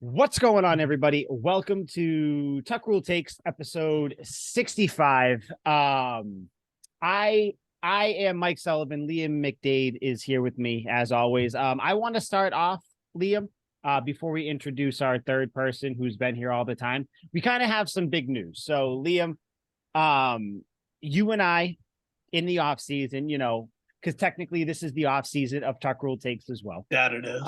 What's going on, everybody? Welcome to Tuck Rule Takes episode 65. I am Mike Sullivan. Liam McDade is here with me as always. I want to start off, Liam, before we introduce our third person who's been here all the time. We kind of have some big news. So, Liam, you and I in the off season, because technically this is the off season of Tuck Rule Takes as well. That it is.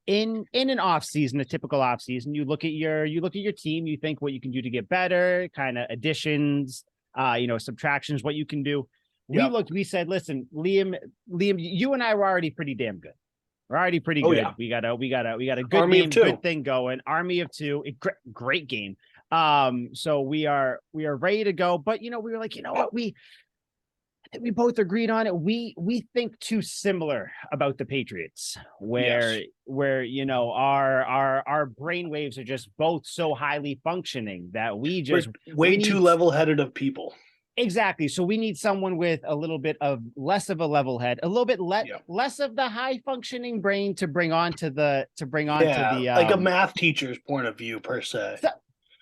In an off season, a typical off season, you look at your team, you think what you can do to get better, kind of additions, subtractions, what you can do. We said, listen, Liam, you and I were already pretty damn good. We're already pretty good. Yeah. We got a good game, good thing going. Army of two, great game. So we are ready to go. But we were like, you know what, I think we both agreed on it. We think too similar about the Patriots, where our brain waves are just both so highly functioning that we're way too level-headed of people. Exactly. So we need someone with a little bit of less of a level head, a little bit less of the high functioning brain to bring on to the like a math teacher's point of view per se.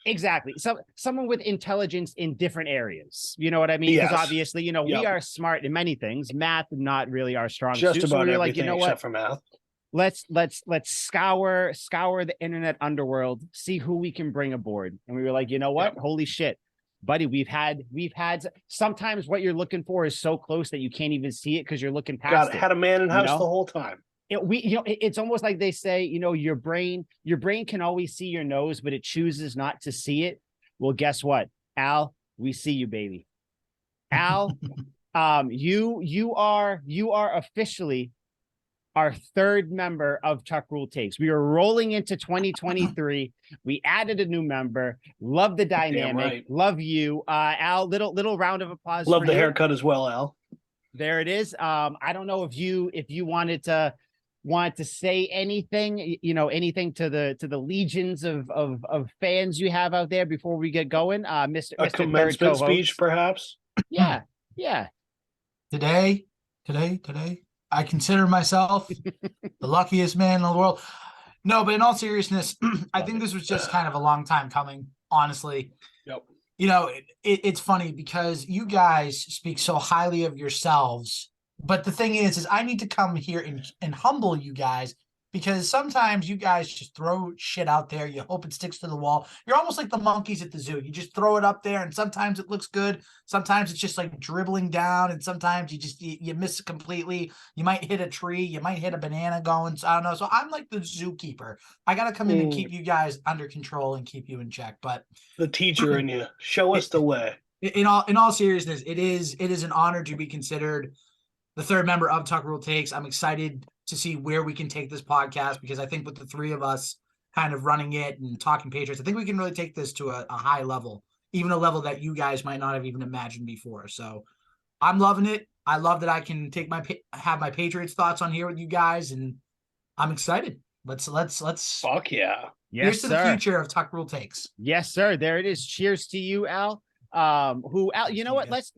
Exactly. So someone with intelligence in different areas. You know what I mean? Because obviously, we are smart in many things. Math, not really our strong suit. Just about everything except for math. Let's scour the internet underworld, see who we can bring aboard. And we were like, you know what? Holy shit, buddy, we've had sometimes what you're looking for is so close that you can't even see it because you're looking past it. Had a man in house the whole time. It's almost like they say, your brain can always see your nose, but it chooses not to see it. Well, guess what, Al? We see you, baby. Al, you are officially our third member of Tuck Rule Takes. We are rolling into 2023. We added a new member. Love the dynamic. Right. Love you, Al. Little round of applause. Love the haircut as well, Al. There it is. I don't know if you wanted to say anything, anything to the legions of fans you have out there before we get going. Mr. A commencement speech, perhaps. Yeah. Today, I consider myself the luckiest man in the world. No, but in all seriousness, I think this was just kind of a long time coming, honestly. Yep. It's funny because you guys speak so highly of yourselves. But the thing is I need to come here and humble you guys, because sometimes you guys just throw shit out there. You hope it sticks to the wall. You're almost like the monkeys at the zoo. You just throw it up there, and sometimes it looks good. Sometimes it's just like dribbling down, and sometimes you miss it completely. You might hit a tree. You might hit a banana going. So I don't know. So I'm like the zookeeper. I got to come in and keep you guys under control and keep you in check. But the teacher in you, show us the way. In all seriousness, it is an honor to be considered the third member of Tuck Rule Takes. I'm excited to see where we can take this podcast, because I think with the three of us kind of running it and talking Patriots, I think we can really take this to a high level, even a level that you guys might not have even imagined before. So I'm loving it. I love that I can have my Patriots thoughts on here with you guys, and I'm excited. Let's fuck yeah. Here's to the future of Tuck Rule Takes. Yes, sir. There it is. Cheers to you, Al. Al, you know what? Let's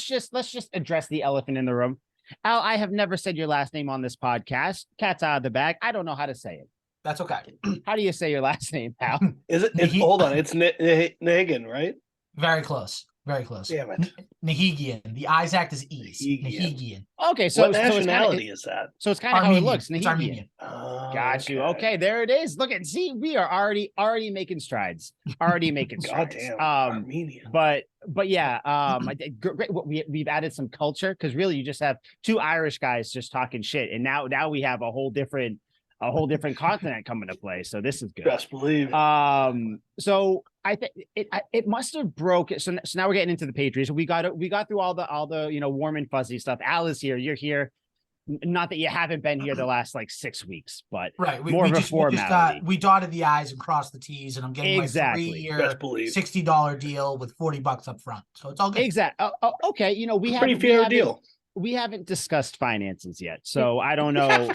just address the elephant in the room. Al, I have never said your last name on this podcast. Cat's out of the bag. I don't know how to say it. That's okay. How do you say your last name, Al? Hold on. It's Nahigian, right? Very close. Very close. Damn it. Nahigian. The I's act is E's. Nahigian. Okay, so what nationality is that? So it's kind of how it looks. It's Armenian. Got you. Okay, there it is. Look at, see, we are already making strides. Goddamn, Armenian. But yeah, great. We've added some culture, because really you just have two Irish guys just talking shit, and now we have a whole different continent coming to play. So this is good. Best believe. So I think it must have broken. So now we're getting into the Patriots. We got through all the warm and fuzzy stuff. Al is here. You're here. Not that you haven't been here the last like 6 weeks, but right. More of a formality. We dotted the I's and crossed the T's, and I'm getting my 3-year $60 deal with $40 up front. So it's all good. Exactly. Okay. We have pretty fair deal. We haven't discussed finances yet, so I don't know.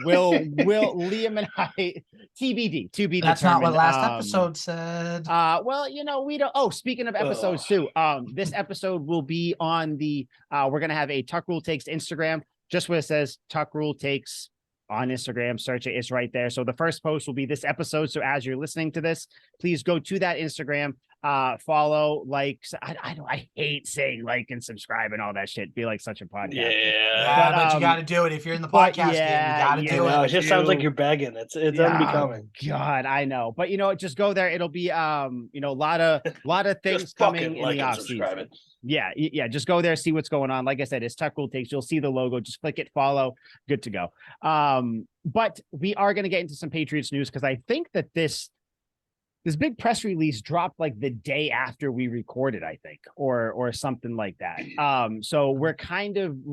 Will Liam and I TBD to be That's determined. not what last episode said. Well, we don't. Oh, speaking of episodes too, this episode will be on the. We're gonna have a Tuck Rule Takes Instagram, just where it says Tuck Rule Takes, on Instagram. Search it. It's right there. So the first post will be this episode. So as you're listening to this, please go to that Instagram, follow, like, I hate saying like and subscribe and all that shit. Be like such a podcast. Yeah, but you got to do it. If you're in the podcast game, you got to do it. It just sounds like you're begging. It's unbecoming. God, I know. But just go there. It'll be a lot of things coming in the off season. Yeah. Just go there, see what's going on. Like I said, it's Tech Cool Takes. You'll see the logo. Just click it, follow. Good to go. But we are going to get into some Patriots news because I think that this big press release dropped like the day after we recorded, I think, or something like that. So we're kind of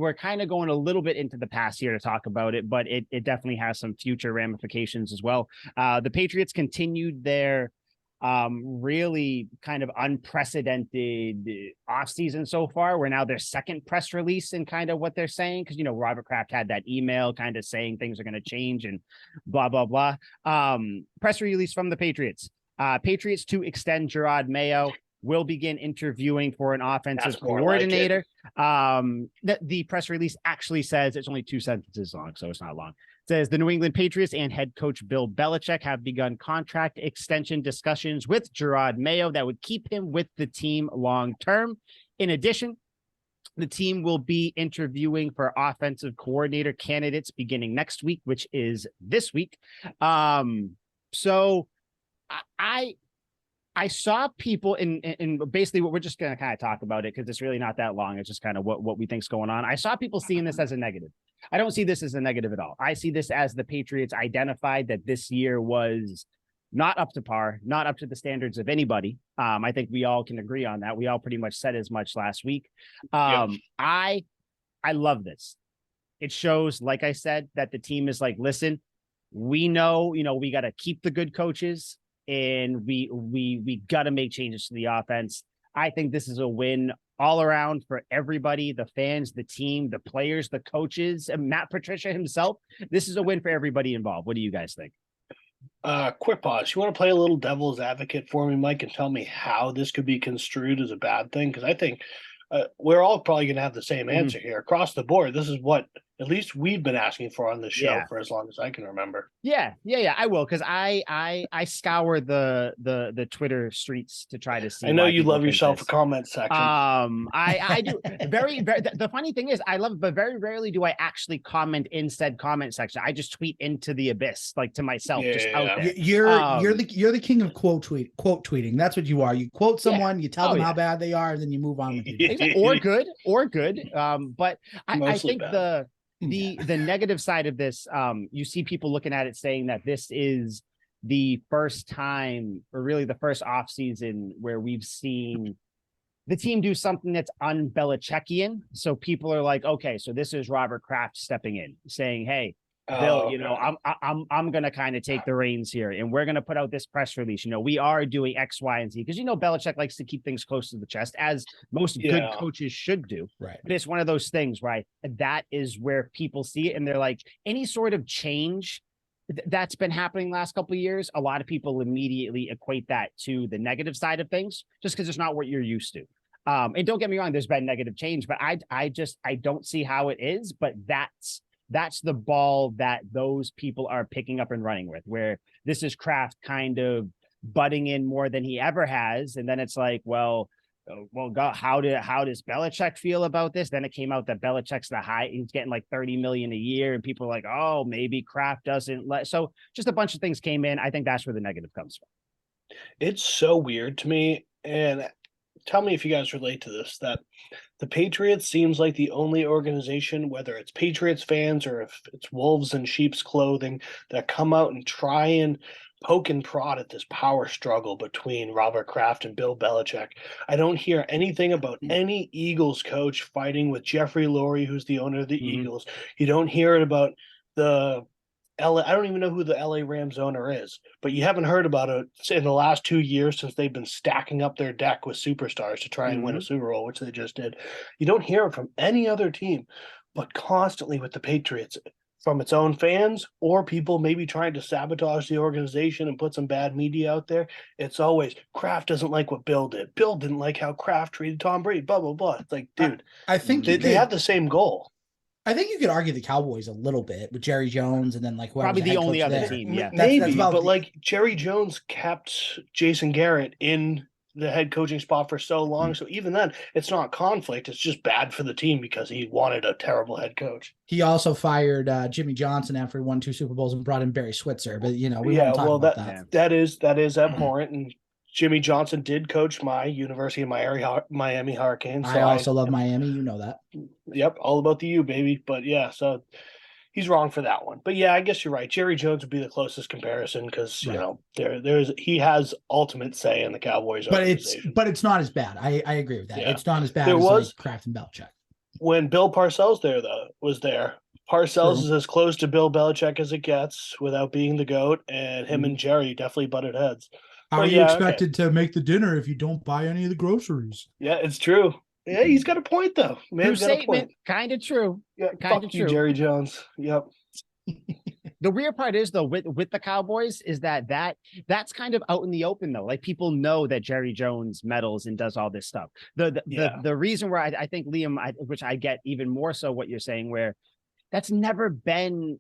going a little bit into the past here to talk about it, but it definitely has some future ramifications as well. The Patriots continued their really kind of unprecedented offseason so far. We're now their second press release and kind of what they're saying, because Robert Kraft had that email kind of saying things are going to change and blah blah blah. Press release from the Patriots. Patriots to extend Gerard Mayo, will begin interviewing for an offensive coordinator. The press release actually says, it's only 2 sentences long, so it's not long. It says the New England Patriots and head coach Bill Belichick have begun contract extension discussions with Gerard Mayo that would keep him with the team long term. In addition, the team will be interviewing for offensive coordinator candidates beginning next week, which is this week. So I saw people in basically what we're just going to kind of talk about it because it's really not that long. It's just kind of what we think's going on. I saw people seeing this as a negative. I don't see this as a negative at all. I see this as the Patriots identified that this year was not up to par, not up to the standards of anybody. I think we all can agree on that. We all pretty much said as much last week. I love this. It shows, like I said, that the team is like, listen, we know, we got to keep the good coaches. And we got to make changes to the offense. I think this is a win all around for everybody, the fans, the team, the players, the coaches, and Matt Patricia himself. This is a win for everybody involved. What do you guys think? Quick pause. You want to play a little devil's advocate for me, Mike, and tell me how this could be construed as a bad thing? Because I think we're all probably going to have the same answer here. Across the board, this is what at least we've been asking for on this show for as long as I can remember. Yeah, I will, because I scour the Twitter streets to try to see. I know you love yourself a comment section. I do. Very the funny thing is I love it, but very rarely do I actually comment in said comment section. I just tweet into the abyss, like to myself, just out there. You're the king of quote tweeting. That's what you are. You quote someone, you tell them how bad they are, and then you move on with it. Or good. But I think bad. The negative side of this, you see people looking at it saying that this is the first time, or really the first offseason, where we've seen the team do something that's un-Belichickian. So people are like, okay, so this is Robert Kraft stepping in, saying, hey, Bill, I'm going to kind of take the reins here, and we're going to put out this press release. We are doing X, Y, and Z, because, Belichick likes to keep things close to the chest, as most good coaches should do. Right. But it's one of those things, right? That is where people see it, and they're like, any sort of change that's been happening last couple of years, a lot of people immediately equate that to the negative side of things, just because it's not what you're used to. And don't get me wrong, there's been negative change, but I don't see how it is, but that's the ball that those people are picking up and running with, where this is Kraft kind of butting in more than he ever has. And then it's like, well, God, how does Belichick feel about this? Then it came out that Belichick's he's getting like $30 million a year, and people are like, oh, maybe Kraft doesn't let. So just a bunch of things came in. I think that's where the negative comes from. It's so weird to me. And tell me if you guys relate to this, that the Patriots seems like the only organization, whether it's Patriots fans or if it's wolves in sheep's clothing, that come out and try and poke and prod at this power struggle between Robert Kraft and Bill Belichick. I don't hear anything about any Eagles coach fighting with Jeffrey Lurie, who's the owner of the Eagles. You don't hear it about the I don't even know who the LA Rams owner is, but you haven't heard about it in the last 2 years since they've been stacking up their deck with superstars to try and win a Super Bowl, which they just did. You don't hear it from any other team, but constantly with the Patriots, from its own fans or people maybe trying to sabotage the organization and put some bad media out there. It's always Kraft doesn't like what Bill did. Bill didn't like how Kraft treated Tom Brady, blah, blah, blah. It's like, dude, I think they have the same goal. I think you could argue the Cowboys a little bit with Jerry Jones and then like Probably the only other there. team. Yeah, Maybe, about but like Jerry Jones kept Jason Garrett in the head coaching spot for so long. So even then, it's not conflict. It's just bad for the team because he wanted a terrible head coach. He also fired Jimmy Johnson after he won 2 Super Bowls and brought in Barry Switzer. But we won't talk about that. That is abhorrent. And Jimmy Johnson did coach my University of Miami Hurricanes. So I also love Miami. You know that. Yep, all about the U, baby. But yeah, so he's wrong for that one. But yeah, I guess you're right. Jerry Jones would be the closest comparison because he has ultimate say in the Cowboys organization. But it's not as bad. I agree with that. Yeah. It's not as bad as like Kraft and Belichick. When Bill Parcells was there. Parcells is as close to Bill Belichick as it gets without being the GOAT, and him and Jerry definitely butted heads. How are you expected to make the dinner if you don't buy any of the groceries? Yeah, it's true. Yeah, he's got a point though. Man's got a point. Kind of true. Yeah, kind of true. Jerry Jones. Yep. The weird part is though with the Cowboys is that's kind of out in the open though. Like people know that Jerry Jones meddles and does all this stuff. The reason where I think Liam, which I get even more so what you're saying, where that's never been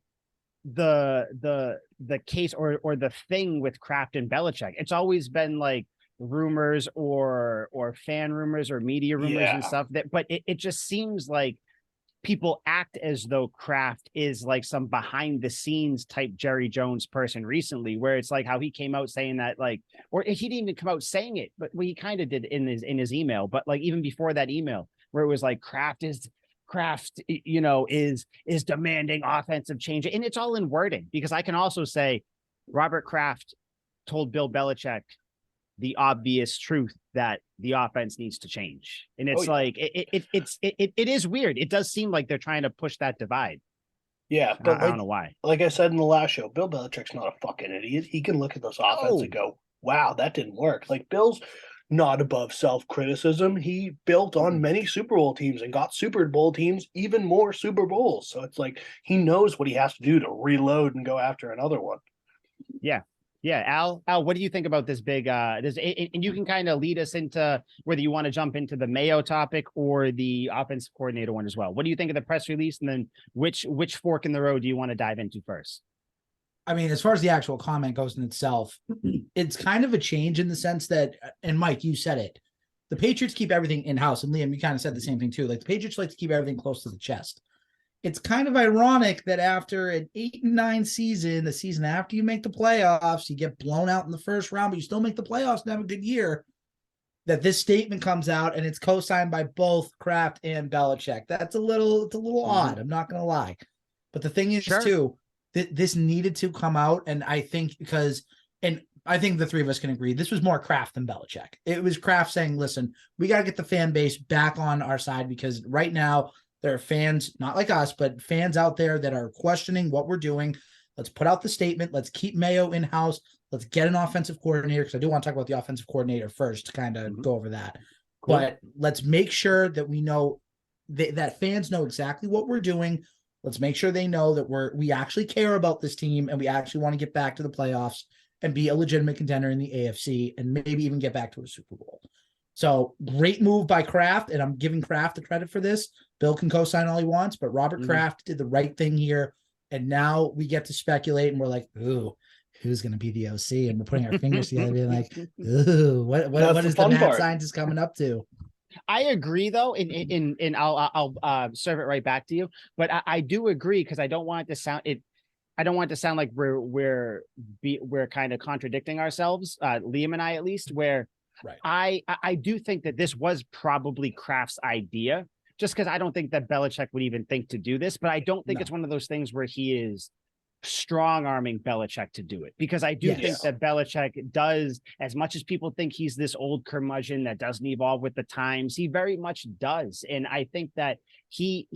the case or the thing with Kraft and Belichick. It's always been like rumors or fan rumors or media rumors and stuff but it just seems like people act as though Kraft is like some behind the scenes type Jerry Jones person recently, where it's like how he came out saying that, like, or he didn't even come out saying it, but he kind of did in his email, but like even before that email where it was like Kraft is demanding offensive change. And it's all in wording, because I can also say Robert Kraft told Bill Belichick the obvious truth that the offense needs to change. And it's it is weird. It does seem like they're trying to push that divide. Yeah, but I don't know why. Like I said in the last show, Bill Belichick's not a fucking idiot. He can look at those offense and go, wow, that didn't work. Like Bill's not above self-criticism. He built on many Super Bowl teams and got Super Bowl teams even more Super Bowls. So it's like he knows what he has to do to reload and go after another one. Yeah. Yeah. Al, what do you think about this big and you can kind of lead us into whether you want to jump into the Mayo topic or the offensive coordinator one as well. What do you think of the press release? And then which fork in the road do you want to dive into first? I mean, as far as the actual comment goes in itself, it's kind of a change in the sense that, and Mike, you said it, the Patriots keep everything in-house. And Liam, you kind of said the same thing too. Like the Patriots like to keep everything close to the chest. It's kind of ironic that after an 8-9 season, the season after you make the playoffs, you get blown out in the first round, but you still make the playoffs and have a good year, that this statement comes out and it's co-signed by both Kraft and Belichick. It's a little odd. I'm not going to lie. But the thing is too, that this needed to come out. And I think I think the three of us can agree, this was more Kraft than Belichick. It was Kraft saying, listen, we got to get the fan base back on our side, because right now there are fans, not like us, but fans out there that are questioning what we're doing. Let's put out the statement. Let's keep Mayo in-house. Let's get an offensive coordinator, because I do want to talk about the offensive coordinator first to kind of go over that. Cool. But let's make sure that we know that fans know exactly what we're doing. Let's make sure they know that we actually care about this team and we actually want to get back to the playoffs and be a legitimate contender in the AFC and maybe even get back to a Super Bowl. So great move by Kraft, and I'm giving Kraft the credit for this. Bill can co-sign all he wants, but Robert Kraft did the right thing here. And now we get to speculate, and we're like, ooh, who's going to be the OC? And we're putting our fingers together, being like, ooh, what is the mad scientist coming up to? I agree, though, and I'll serve it right back to you. But I do agree, because I don't want it to sound I don't want it to sound like we're kind of contradicting ourselves, Liam and I at least. Where I do think that this was probably Kraft's idea, just because I don't think that Belichick would even think to do this. But I don't think it's one of those things where he is strong arming Belichick to do it, because I do think that Belichick does, as much as people think he's this old curmudgeon that doesn't evolve with the times, he very much does. And I think that he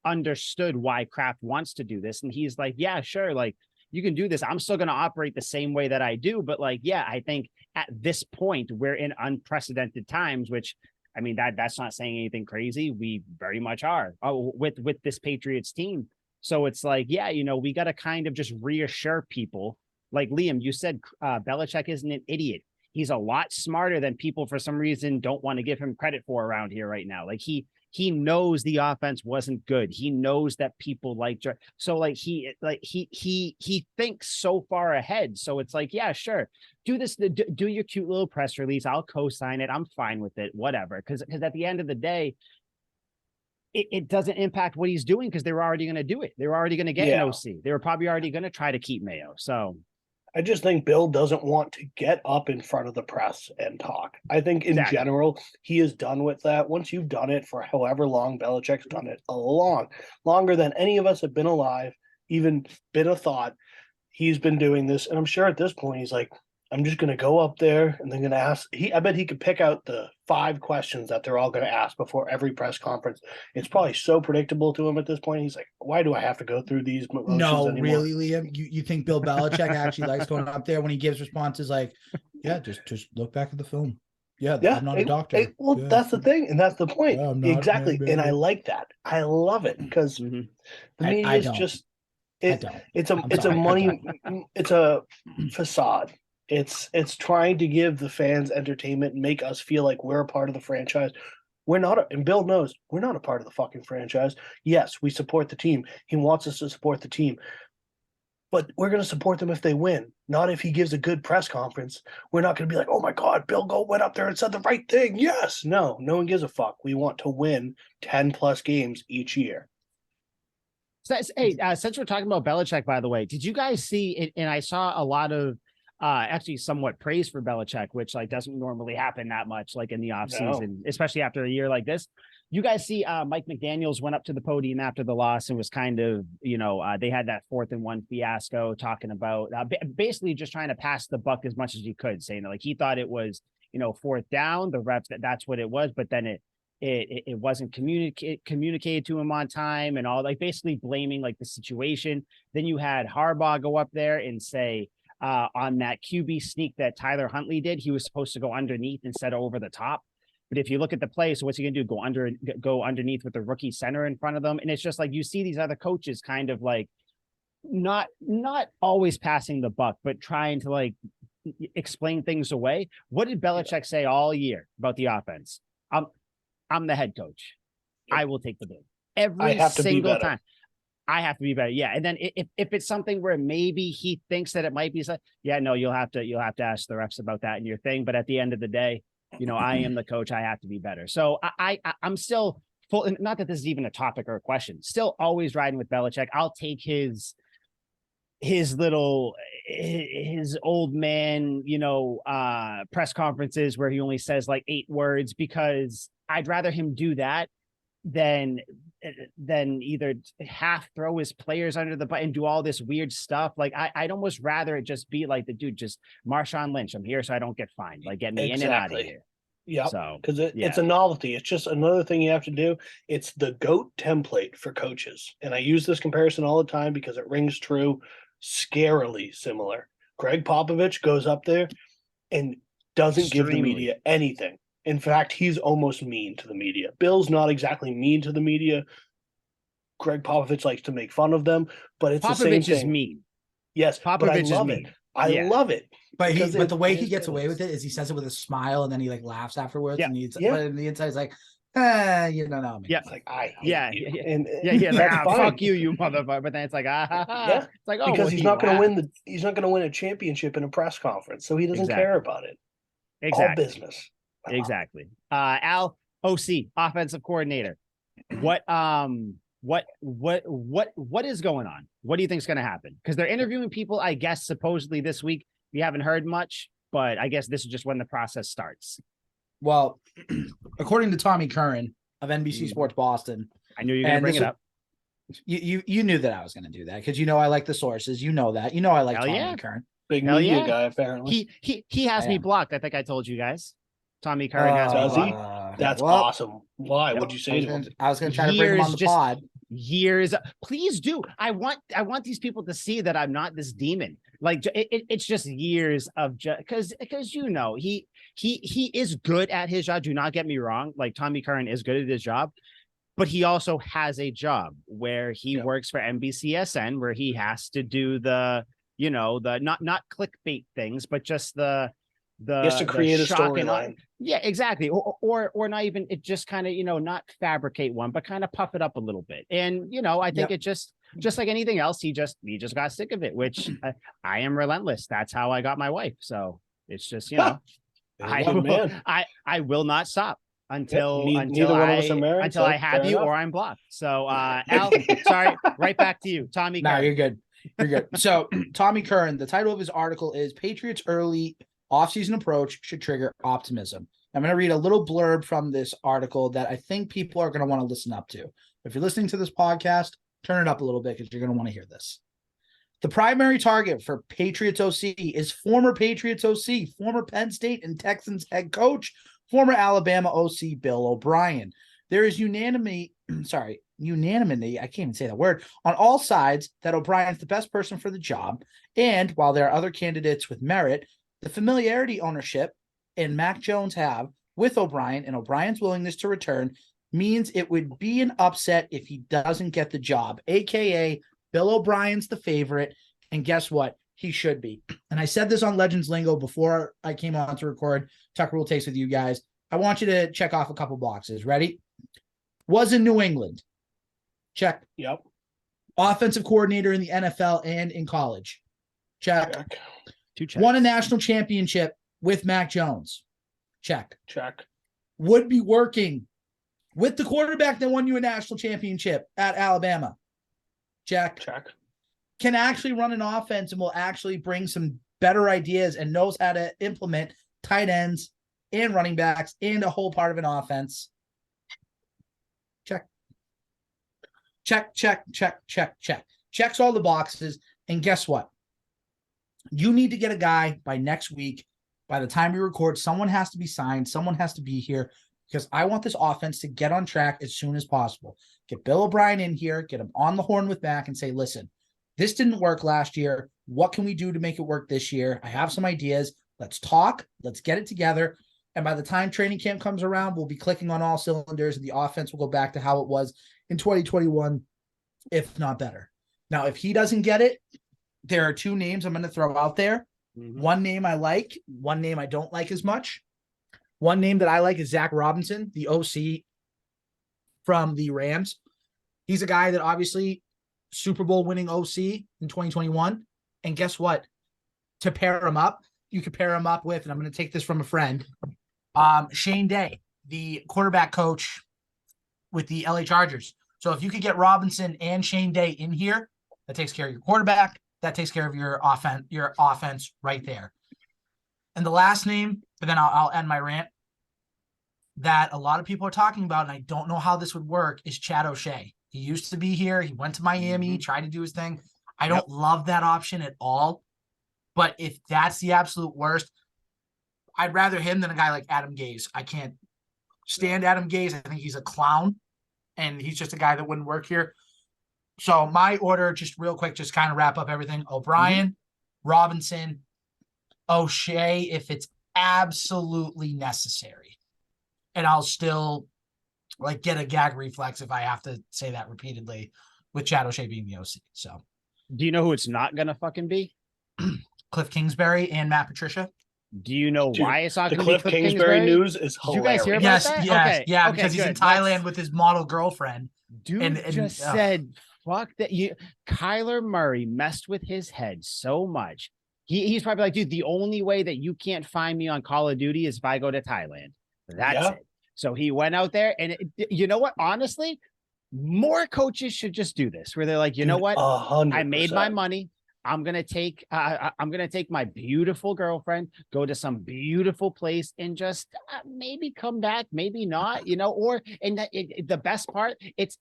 understood why Kraft wants to do this. And he's like, yeah, sure. Like, you can do this. I'm still going to operate the same way that I do. But like, yeah, I think at this point we're in unprecedented times, which, I mean, that's not saying anything crazy. We very much are with this Patriots team. So it's like, yeah, we got to kind of just reassure people. Like Liam, you said, Belichick isn't an idiot. He's a lot smarter than people for some reason don't want to give him credit for around here right now. Like he he knows the offense wasn't good. He knows that people like, so like he thinks so far ahead. So it's like, yeah, sure. Do this, do your cute little press release. I'll co-sign it. I'm fine with it, whatever. Cause at the end of the day, it doesn't impact what he's doing because they were already going to do it. They were already going to get an OC. They were probably already going to try to keep Mayo. So I just think Bill doesn't want to get up in front of the press and talk. I think in general, he is done with that. Once you've done it for however long, Belichick's done it longer than any of us have been alive, even been a thought. He's been doing this. And I'm sure at this point, he's like, I'm just going to go up there and they're going to ask. I bet he could pick out the 5 questions that they're all going to ask before every press conference. It's probably so predictable to him at this point. He's like, why do I have to go through these motions anymore? Really, Liam? You think Bill Belichick actually likes going up there when he gives responses like, yeah, just look back at the film. Yeah, I'm not a doctor. That's the thing. And that's the point. Exactly. And I like that. I love it because the media is just, it's a facade. It's trying to give the fans entertainment and make us feel like we're a part of the franchise. We're not, and Bill knows we're not a part of the fucking franchise. Yes, we support the team. He wants us to support the team. But we're going to support them if they win, not if he gives a good press conference. We're not going to be like, oh my God, Bill went up there and said the right thing. Yes. No one gives a fuck. We want to win 10 plus games each year. So, hey, since we're talking about Belichick, by the way, did you guys see it? And I saw a lot of actually somewhat praise for Belichick, which like doesn't normally happen that much, like in the offseason, especially after a year like this. You guys see Mike McDaniels went up to the podium after the loss and was kind of, they had that 4th and 1 fiasco talking about basically just trying to pass the buck as much as he could, saying that like he thought it was, 4th down, the refs, that's what it was, but then it wasn't communicated to him on time and all, like basically blaming like the situation. Then you had Harbaugh go up there and say, on that QB sneak that Tyler Huntley did, he was supposed to go underneath instead of over the top. But if you look at the play, so what's he going to do? Go underneath with the rookie center in front of them. And it's just like, you see these other coaches kind of like not always passing the buck, but trying to like explain things away. What did Belichick say all year about the offense? I'm the head coach. I will take the bid every single time. I have to be better. Yeah. And then if it's something where maybe he thinks that it might be, like, yeah, no, you'll have to ask the refs about that in your thing. But at the end of the day, I am the coach. I have to be better. So I'm still full. Not that this is even a topic or a question. Still always riding with Belichick. I'll take his old man, press conferences where he only says like 8 words, because I'd rather him do that than either half throw his players under the bus and do all this weird stuff. Like I'd almost rather it just be like the dude, just Marshawn Lynch. I'm here so I don't get fined. Like get me in and out of here. Yeah. So because it's a novelty. It's just another thing you have to do. It's the GOAT template for coaches. And I use this comparison all the time because it rings true, scarily similar. Greg Popovich goes up there and doesn't give the media anything. In fact, he's almost mean to the media. Bill's not exactly mean to the media. Greg Popovich likes to make fun of them, but it's the same thing. Is mean. Yes, Popovich is mean. I love it. But the way he gets away with it is he says it with a smile and then he like laughs afterwards. Yeah. But in the inside, he's like, you don't know me. Yeah. It's like, I hate you. And like, fuck you motherfucker. But then it's like, yeah. It's like, oh, because he's not going to win a championship in a press conference, so he doesn't care about it. Exactly. All business. Exactly. Al, OC, offensive coordinator. What is going on? What do you think is going to happen? Because they're interviewing people, I guess, supposedly this week. We haven't heard much, but I guess this is just when the process starts. Well, according to Tommy Curran of NBC Sports Boston, I knew you were going to bring it up. You knew that I was going to do that because I like the sources. I like Tommy Curran. Big media guy, apparently. He has me blocked. I think I told you guys. Tommy Curran has me blocked. That's awesome. Why? What'd you say to him? I was going to try to bring him on the pod. Years. Please do. I want these people to see that I'm not this demon. Like it's just years of because he is good at his job. Do not get me wrong. Like Tommy Curran is good at his job, but he also has a job where he works for NBCSN, where he has to do the the not clickbait things, but just the the He has to create a shock and storyline. yeah, exactly. Or not even it just kind of, not fabricate one, but kind of puff it up a little bit. And I think it just like anything else, he just got sick of it, which I am relentless. That's how I got my wife. So it's just, I will not stop until neither one of us are married, until I have you or I'm blocked. So Al, sorry, right back to you, Tommy. No, you're good. You're good. So Tommy Curran, the title of his article is Patriots Early Offseason Approach Should Trigger Optimism. I'm going to read a little blurb from this article that I think people are going to want to listen up to. If you're listening to this podcast, turn it up a little bit because you're going to want to hear this. The primary target for Patriots OC is former Patriots OC, former Penn State and Texans head coach, former Alabama OC Bill O'Brien. There is unanimity, I can't even say that word, on all sides that O'Brien's the best person for the job. And while there are other candidates with merit, the familiarity ownership and Mac Jones have with O'Brien and O'Brien's willingness to return means it would be an upset if he doesn't get the job, aka Bill O'Brien's the favorite, and guess what? He should be. And I said this on Legends Lingo before I came on to record Tucker Rule Takes with you guys. I want you to check off a couple boxes. Ready? Was in New England. Check. Yep. Offensive coordinator in the NFL and in college. Check. Two checks. Won a national championship with Mac Jones. Check. Would be working with the quarterback that won you a national championship at Alabama. Check. Can actually run an offense and will actually bring some better ideas and knows how to implement tight ends and running backs and a whole part of an offense. Check. Checks all the boxes. And guess what? You need to get a guy by next week. By the time we record, someone has to be signed. Someone has to be here because I want this offense to get on track as soon as possible. Get Bill O'Brien in here, get him on the horn with Mac and say, listen, this didn't work last year. What can we do to make it work this year? I have some ideas. Let's talk. Let's get it together. And by the time training camp comes around, we'll be clicking on all cylinders and the offense will go back to how it was in 2021, if not better. Now, if he doesn't get it, there are two names I'm going to throw out there. Mm-hmm. One name I like, one name I don't like as much. One name that I like is Zach Robinson, the OC from the Rams. He's a guy that obviously Super Bowl winning OC in 2021. And guess what? To pair him up, you could pair him up with, and I'm going to take this from a friend, Shane Day, the quarterback coach with the LA Chargers. So if you could get Robinson and Shane Day in here, that takes care of your quarterback. That takes care of your offense right there. And the last name, but then I'll end my rant, that a lot of people are talking about, and I don't know how this would work, is Chad O'Shea. He used to be here. He went to Miami, tried to do his thing. I don't love that option at all. But if that's the absolute worst, I'd rather him than a guy like Adam Gase. I can't stand Adam Gase. I think he's a clown, and he's just a guy that wouldn't work here. So my order, just real quick, just kind of wrap up everything. O'Brien, Robinson, O'Shea, if it's absolutely necessary. And I'll still get a gag reflex if I have to say that repeatedly, with Chad O'Shea being the OC. So do you know who it's not going to fucking be? Cliff Kingsbury and Matt Patricia. Do you know why it's not going to be Cliff Kingsbury news is hilarious. Did you guys hear about that? Yes, yeah, because he's in Thailand with his model girlfriend. Dude just said, fuck that. Kyler Murray messed with his head so much. He's probably like, dude, the only way that you can't find me on Call of Duty is if I go to Thailand. That's it. So he went out there, and you know what? Honestly, more coaches should just do this, where they're like, you know what? 100%. I made my money. I'm gonna take my beautiful girlfriend, go to some beautiful place, and just maybe come back, maybe not, the best part, it's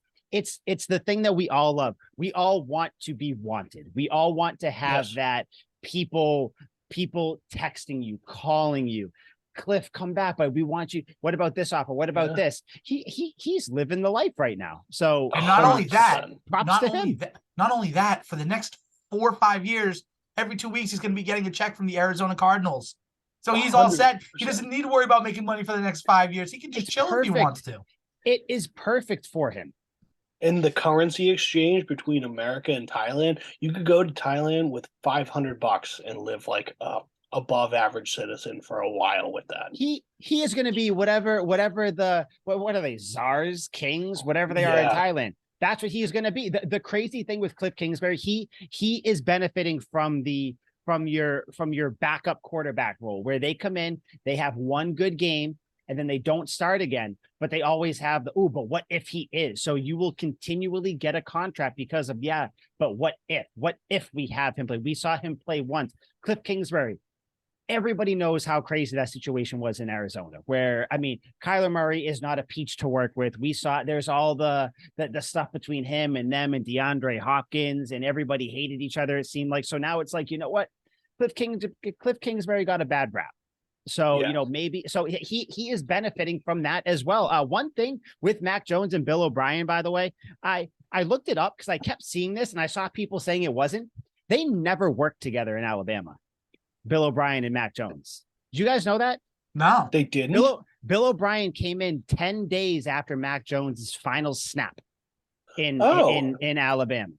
the thing that we all love. We all want to be wanted. We all want to have that people texting you, calling you. Cliff, come back, but we want you. What about this offer? What about this? He's living the life right now. So, and not only that, props to him. Not only that, for the next 4 or 5 years, every 2 weeks, he's going to be getting a check from the Arizona Cardinals. So he's all set. He doesn't need to worry about making money for the next 5 years. He can just chill if he wants to. It is perfect for him. In the currency exchange between America and Thailand, you could go to Thailand with $500 and live like a above average citizen for a while with that. He is going to be whatever what are they, czars, kings, whatever they are in Yeah. Thailand. That's what he's going to be. The crazy thing with Cliff Kingsbury, he is benefiting from your backup quarterback role, where they come in, they have one good game, and then they don't start again, but they always have but what if he is? So you will continually get a contract because of, but what if we have him play? We saw him play once. Cliff Kingsbury, everybody knows how crazy that situation was in Arizona, where, I mean, Kyler Murray is not a peach to work with. We saw there's all the stuff between him and them and DeAndre Hopkins, and everybody hated each other, it seemed like. So now it's like, you know what? Cliff Kingsbury got a bad rap. So, maybe, so he is benefiting from that as well. One thing with Mac Jones and Bill O'Brien, by the way, I looked it up because I kept seeing this and I saw people saying it wasn't. They never worked together in Alabama. Bill O'Brien and Mac Jones. Did you guys know that? No, they didn't. Bill O'Brien came in 10 days after Mac Jones's final snap in Alabama.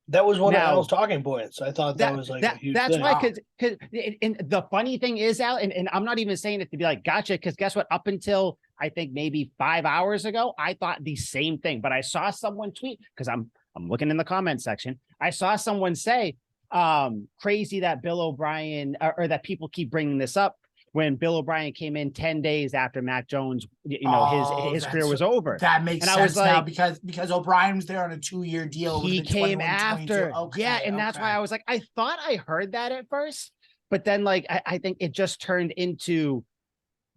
That was one of Al's talking points. I thought that was like a huge that's thing. why, because the funny thing is, Al, and I'm not even saying it to be like, gotcha, because guess what? Up until I think maybe 5 hours ago, I thought the same thing. But I saw someone tweet, because I'm looking in the comment section. I saw someone say, crazy that Bill O'Brien, or that people keep bringing this up, when Bill O'Brien came in 10 days after Mac Jones, his career was over. That makes sense. I was like, now because O'Brien was there on a 2-year deal. He came after. Okay, that's why I was like, I thought I heard that at first, but then like I think it just turned into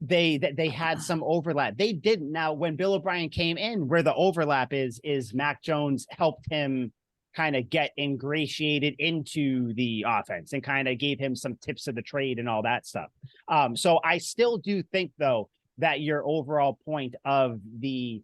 they had some overlap. They didn't. Now, when Bill O'Brien came in, where the overlap is Mac Jones helped him kind of get ingratiated into the offense and kind of gave him some tips of the trade and all that stuff. So I still do think, though, that your overall point of the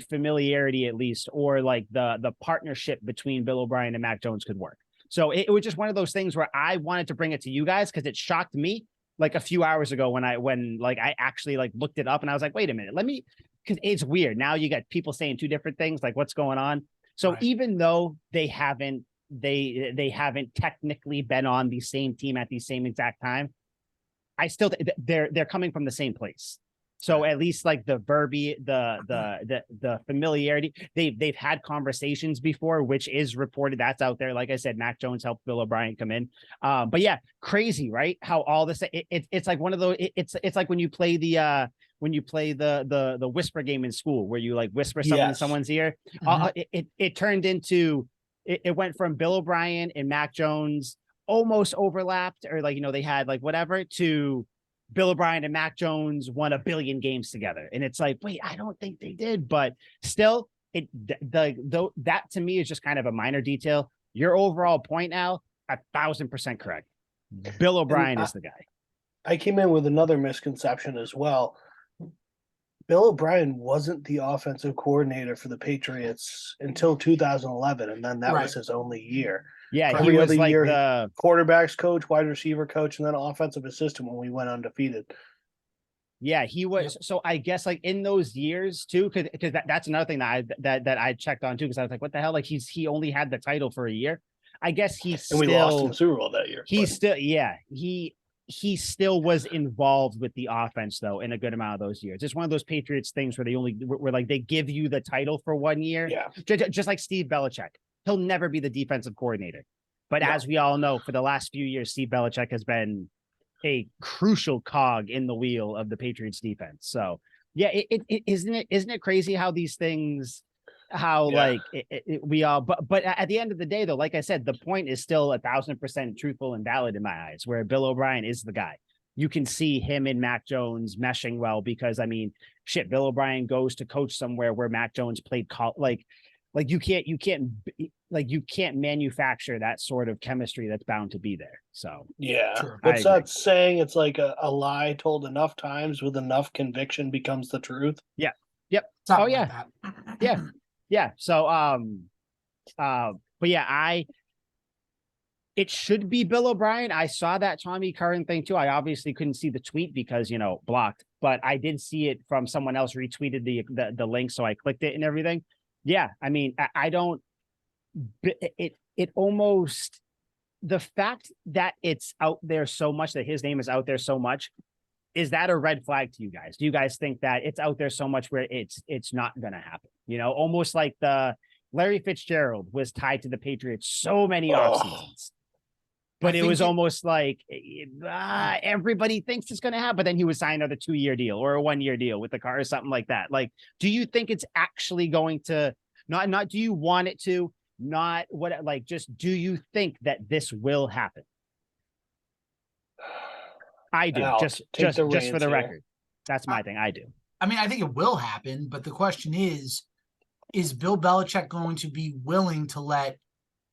familiarity, at least, or like the partnership between Bill O'Brien and Mac Jones could work. So it was just one of those things where I wanted to bring it to you guys because it shocked me like a few hours ago when I actually like looked it up and I was like, wait a minute, because it's weird. Now you got people saying two different things, like what's going on. So even though they haven't technically been on the same team at the same exact time, I still they're coming from the same place. So at least like the familiarity, they've had conversations before, which is reported. That's out there. Like I said, Mac Jones helped Bill O'Brien come in. But yeah, crazy, right? How all this it's like one of those. It's like when you play the whisper game in school, where you like whisper something in someone's ear. It turned into it went from Bill O'Brien and Mac Jones almost overlapped, or like they had like whatever, to Bill O'Brien and Mac Jones won 1 billion games together. And it's like, wait, I don't think they did, but still that to me is just kind of a minor detail. Your overall point, Al, 1,000% correct. Bill O'Brien is the guy. I came in with another misconception as well. Bill O'Brien wasn't the offensive coordinator for the Patriots until 2011, and then that was his only year. Yeah, every he was other like year, the quarterbacks coach, wide receiver coach, and then offensive assistant when we went undefeated. Yeah, he was. So I guess like in those years too, because that's another thing that I checked on too, because I was like, what the hell? Like he only had the title for a year. I guess we lost in the Super Bowl that year. He still was involved with the offense though in a good amount of those years. It's one of those Patriots things where they give you the title for 1 year. Yeah, just like Steve Belichick. He'll never be the defensive coordinator. But as we all know, for the last few years, Steve Belichick has been a crucial cog in the wheel of the Patriots defense. So yeah, isn't it crazy how these things, we all, but at the end of the day though, like I said, the point is still 1,000% truthful and valid in my eyes, where Bill O'Brien is the guy. You can see him and Mac Jones meshing well, because I mean, shit, Bill O'Brien goes to coach somewhere where Mac Jones played you can't manufacture that sort of chemistry that's bound to be there. So yeah, what's that saying? It's like a lie told enough times with enough conviction becomes the truth. Yeah. Yep. Something oh yeah. Like that. Yeah. Yeah. So but yeah, it should be Bill O'Brien. I saw that Tommy Curran thing too. I obviously couldn't see the tweet because blocked, but I did see it from someone else retweeted the link, so I clicked it and everything. Yeah, I mean, I don't. It almost the fact that it's out there so much, that his name is out there so much, is that a red flag to you guys? Do you guys think that it's out there so much where it's not going to happen? Almost like the Larry Fitzgerald was tied to the Patriots so many off seasons. But it was almost like everybody thinks it's going to happen. But then he would sign another 2-year deal or a 1-year deal with the car or something like that. Like, do you think it's actually going to not do you want it to, not what, like, just do you think that this will happen? I do. Alex, just for the record. That's my thing. I do. I mean, I think it will happen, but the question is Bill Belichick going to be willing to let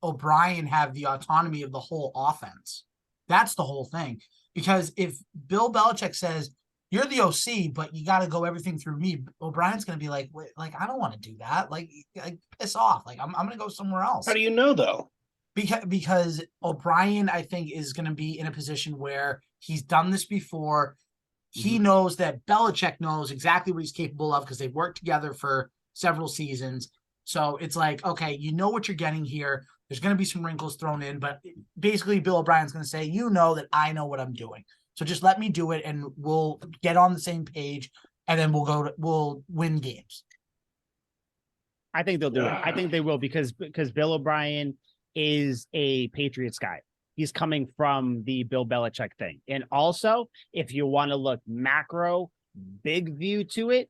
O'Brien have the autonomy of the whole offense? That's the whole thing. Because if Bill Belichick says, you're the OC, but you got to go everything through me, O'Brien's going to be like, I don't want to do that. Like piss off. Like, I'm going to go somewhere else. How do you know, though? Because O'Brien, I think, is going to be in a position where he's done this before. He knows that Belichick knows exactly what he's capable of because they've worked together for several seasons. So it's like, okay, you know what you're getting here. There's going to be some wrinkles thrown in, but basically Bill O'Brien's going to say, that I know what I'm doing. So just let me do it and we'll get on the same page and then we'll win games. I think they'll do it. I think they will because Bill O'Brien is a Patriots guy. He's coming from the Bill Belichick thing. And also, if you want to look macro, big view to it,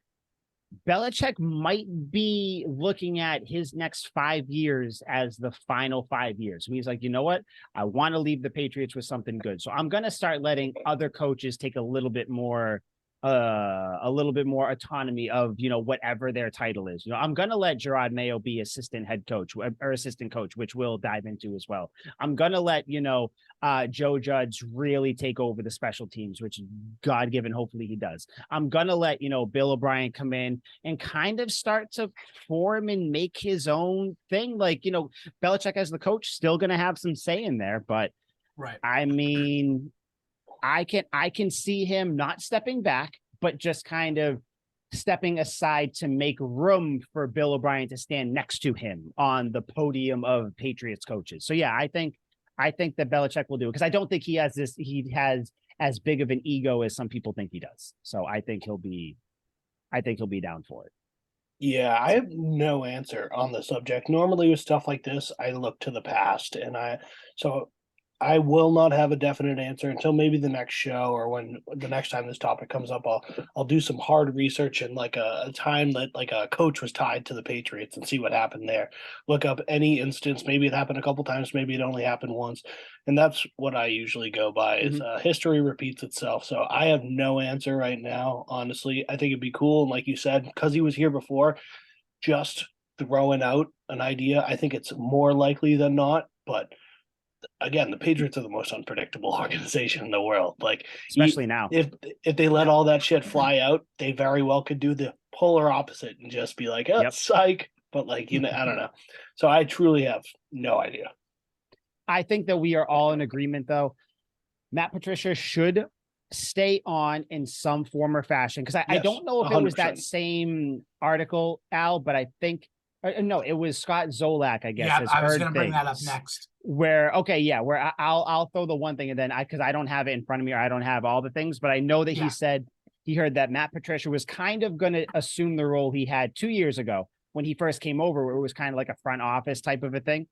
Belichick might be looking at his next 5 years as the final 5 years. So he's like, you know what? I want to leave the Patriots with something good. So I'm going to start letting other coaches take a little bit more autonomy of, whatever their title is. I'm going to let Gerard Mayo be assistant head coach or assistant coach, which we'll dive into as well. I'm going to let, Joe Judge really take over the special teams, which God given, hopefully he does. I'm going to let, Bill O'Brien come in and kind of start to form and make his own thing. Like, Belichick as the coach still going to have some say in there, but right. I mean, I can see him not stepping back, but just kind of stepping aside to make room for Bill O'Brien to stand next to him on the podium of Patriots coaches. So yeah, I think that Belichick will do it because I don't think he has as big of an ego as some people think he does. So I think he'll be down for it. Yeah, I have no answer on the subject. Normally with stuff like this, I look to the past so I will not have a definite answer until maybe the next show or when the next time this topic comes up. I'll do some hard research and like a time that like a coach was tied to the Patriots and see what happened there. Look up any instance. Maybe it happened a couple times. Maybe it only happened once. And that's what I usually go by is history repeats itself. So I have no answer right now. Honestly, I think it'd be cool. And like you said, because he was here before, just throwing out an idea. I think it's more likely than not, but again, the Patriots are the most unpredictable organization in the world. Like, especially now, if they let all that shit fly out, they very well could do the polar opposite and just be like, psych. But like, I don't know. So I truly have no idea. I think that we are all in agreement, though. Matt Patricia should stay on in some form or fashion because I don't know if 100%. It was that same article, Al, but I think. No, it was Scott Zolak, I guess. Yeah, I was going to bring that up next. Where I'll throw the one thing and then because I don't have it in front of me or I don't have all the things, but I know that he said he heard that Matt Patricia was kind of going to assume the role he had 2 years ago when he first came over, where it was kind of like a front office type of a thing.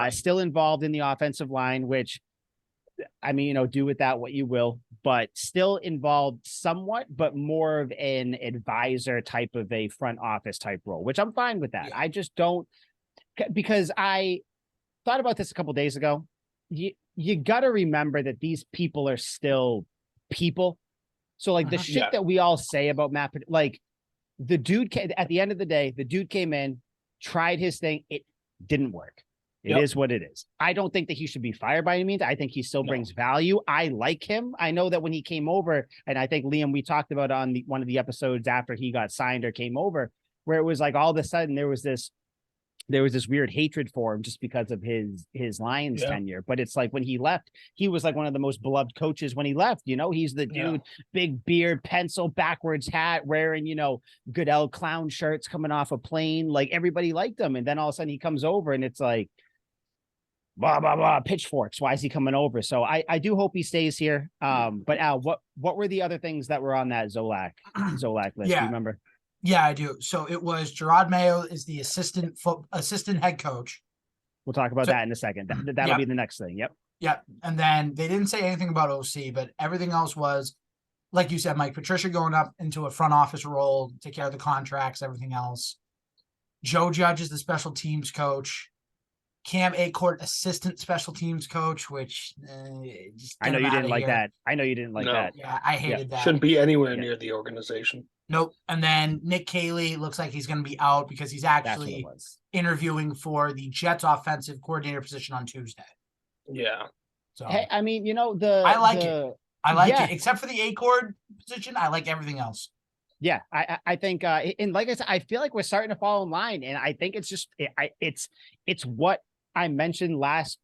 Still involved in the offensive line, which I mean, do with that what you will, but still involved somewhat, but more of an advisor type of a front office type role, which I'm fine with that. I just don't, because I thought about this a couple of days ago. You got to remember that these people are still people. So like the shit that we all say about Matt, like the dude at the end of the day, the dude came in, tried his thing. It didn't work. It is what it is. I don't think that he should be fired by any means. I think he still brings value. I like him. I know that when he came over, and I think Liam, we talked about on one of the episodes after he got signed or came over, where it was like all of a sudden there was this weird hatred for him just because of his Lions tenure. But it's like when he left, he was like one of the most beloved coaches when he left. He's the dude, big beard, pencil, backwards hat, wearing, Goodell clown shirts coming off a plane. Like everybody liked him. And then all of a sudden he comes over and it's like, blah blah blah pitchforks. Why is he coming over? So I do hope he stays here. But Al, what were the other things that were on that Zolak list? Do you remember? Yeah, I do. So it was Gerard Mayo is the assistant head coach. We'll talk about that in a second. That'll be the next thing. Yep. Yep. And then they didn't say anything about OC, but everything else was, like you said, Mike, Patricia going up into a front office role, take care of the contracts, everything else. Joe Judge is the special teams coach. Cam Acorn, assistant special teams coach, which just I know you didn't like that. I know you didn't like that. Yeah, I hated that. Shouldn't be anywhere near the organization. Nope. And then Nick Caley looks like he's going to be out because he's actually interviewing for the Jets offensive coordinator position on Tuesday. Yeah. So hey, I mean, I like it. I like it, except for the Acorn position. I like everything else. Yeah, I think, and like I said, I feel like we're starting to fall in line, and I think it's just, it's what I mentioned last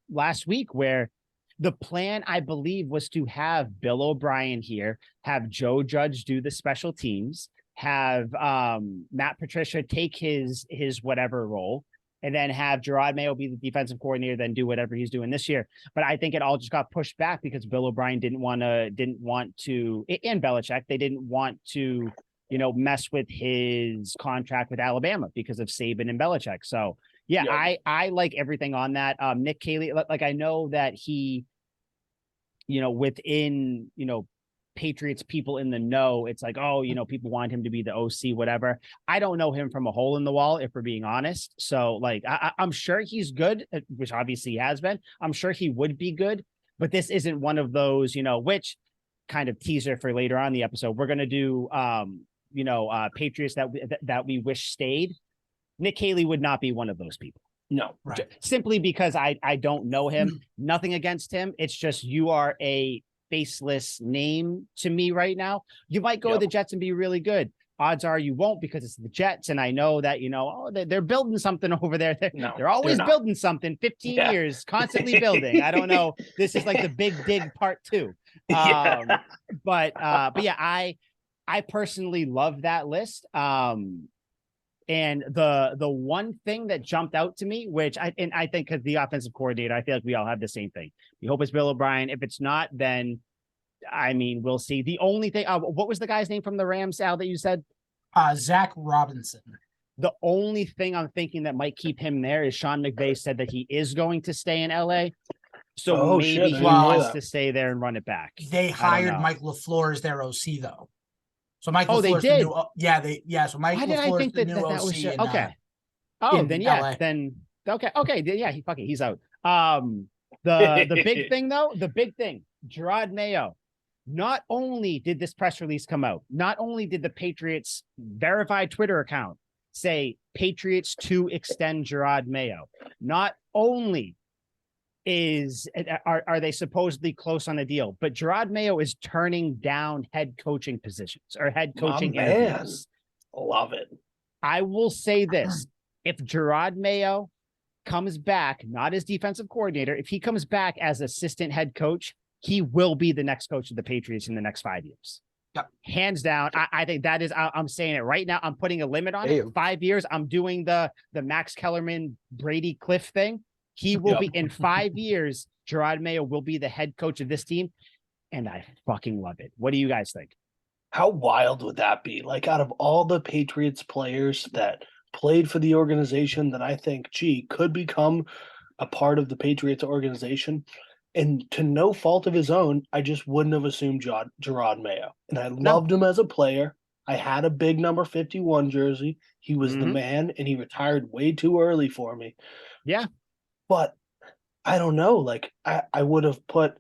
week, where the plan, I believe, was to have Bill O'Brien here, have Joe Judge do the special teams, have Matt Patricia take his whatever role, and then have Gerard Mayo be the defensive coordinator, then do whatever he's doing this year. But I think it all just got pushed back because Bill O'Brien didn't want to, and Belichick, they didn't want to, mess with his contract with Alabama because of Saban and Belichick. So yeah, yep. I like everything on that. Nick Caley, like I know that he, within, Patriots people in the know, it's like, oh, people want him to be the OC, whatever. I don't know him from a hole in the wall, if we're being honest. So like, I'm sure he's good, which obviously he has been. I'm sure he would be good, but this isn't one of those, which kind of teaser for later on in the episode. We're going to do, Patriots that we wish stayed. Nick Caley would not be one of those people. No, right. Simply because I don't know him. Nothing against him. It's just you are a faceless name to me right now. You might go to the Jets and be really good. Odds are you won't because it's the Jets. And I know that, they're building something over there. They're always building something. 15 years, constantly building. I don't know. This is like the big dig part 2. But yeah, I personally love that list. And the one thing that jumped out to me, which I think because the offensive coordinator, I feel like we all have the same thing. We hope it's Bill O'Brien. If it's not, then I mean, we'll see. The only thing, what was the guy's name from the Rams, Al, that you said? Zach Robinson. The only thing I'm thinking that might keep him there is Sean McVay said that he is going to stay in LA. So maybe he wants to stay there and run it back. They hired Mike LaFleur as their OC though. So Mike LaFleur, they did. So Mike LaFleur is the new OC. Was in, okay. Then LA. Then okay. Yeah, he's out. The big thing though, Gerard Mayo. Not only did this press release come out, not only did the Patriots verified Twitter account say Patriots to extend Gerard Mayo, not only are they supposedly close on a deal, but Gerard Mayo is turning down head coaching positions or head coaching interviews. Love it. I will say this. If Gerard Mayo comes back, not as defensive coordinator, if he comes back as assistant head coach, he will be the next coach of the Patriots in the next 5 years. Yep. Hands down. I think that is, I'm saying it right now. I'm putting a limit on it. 5 years. I'm doing the Max Kellerman, Brady Cliff thing. He will be in 5 years. Gerard Mayo will be the head coach of this team. And I fucking love it. What do you guys think? How wild would that be? Like out of all the Patriots players that played for the organization that I think, could become a part of the Patriots organization, and to no fault of his own, I just wouldn't have assumed Gerard Mayo. And I loved him as a player. I had a big number 51 jersey. He was the man, and he retired way too early for me. Yeah. But I don't know. Like, I would have put,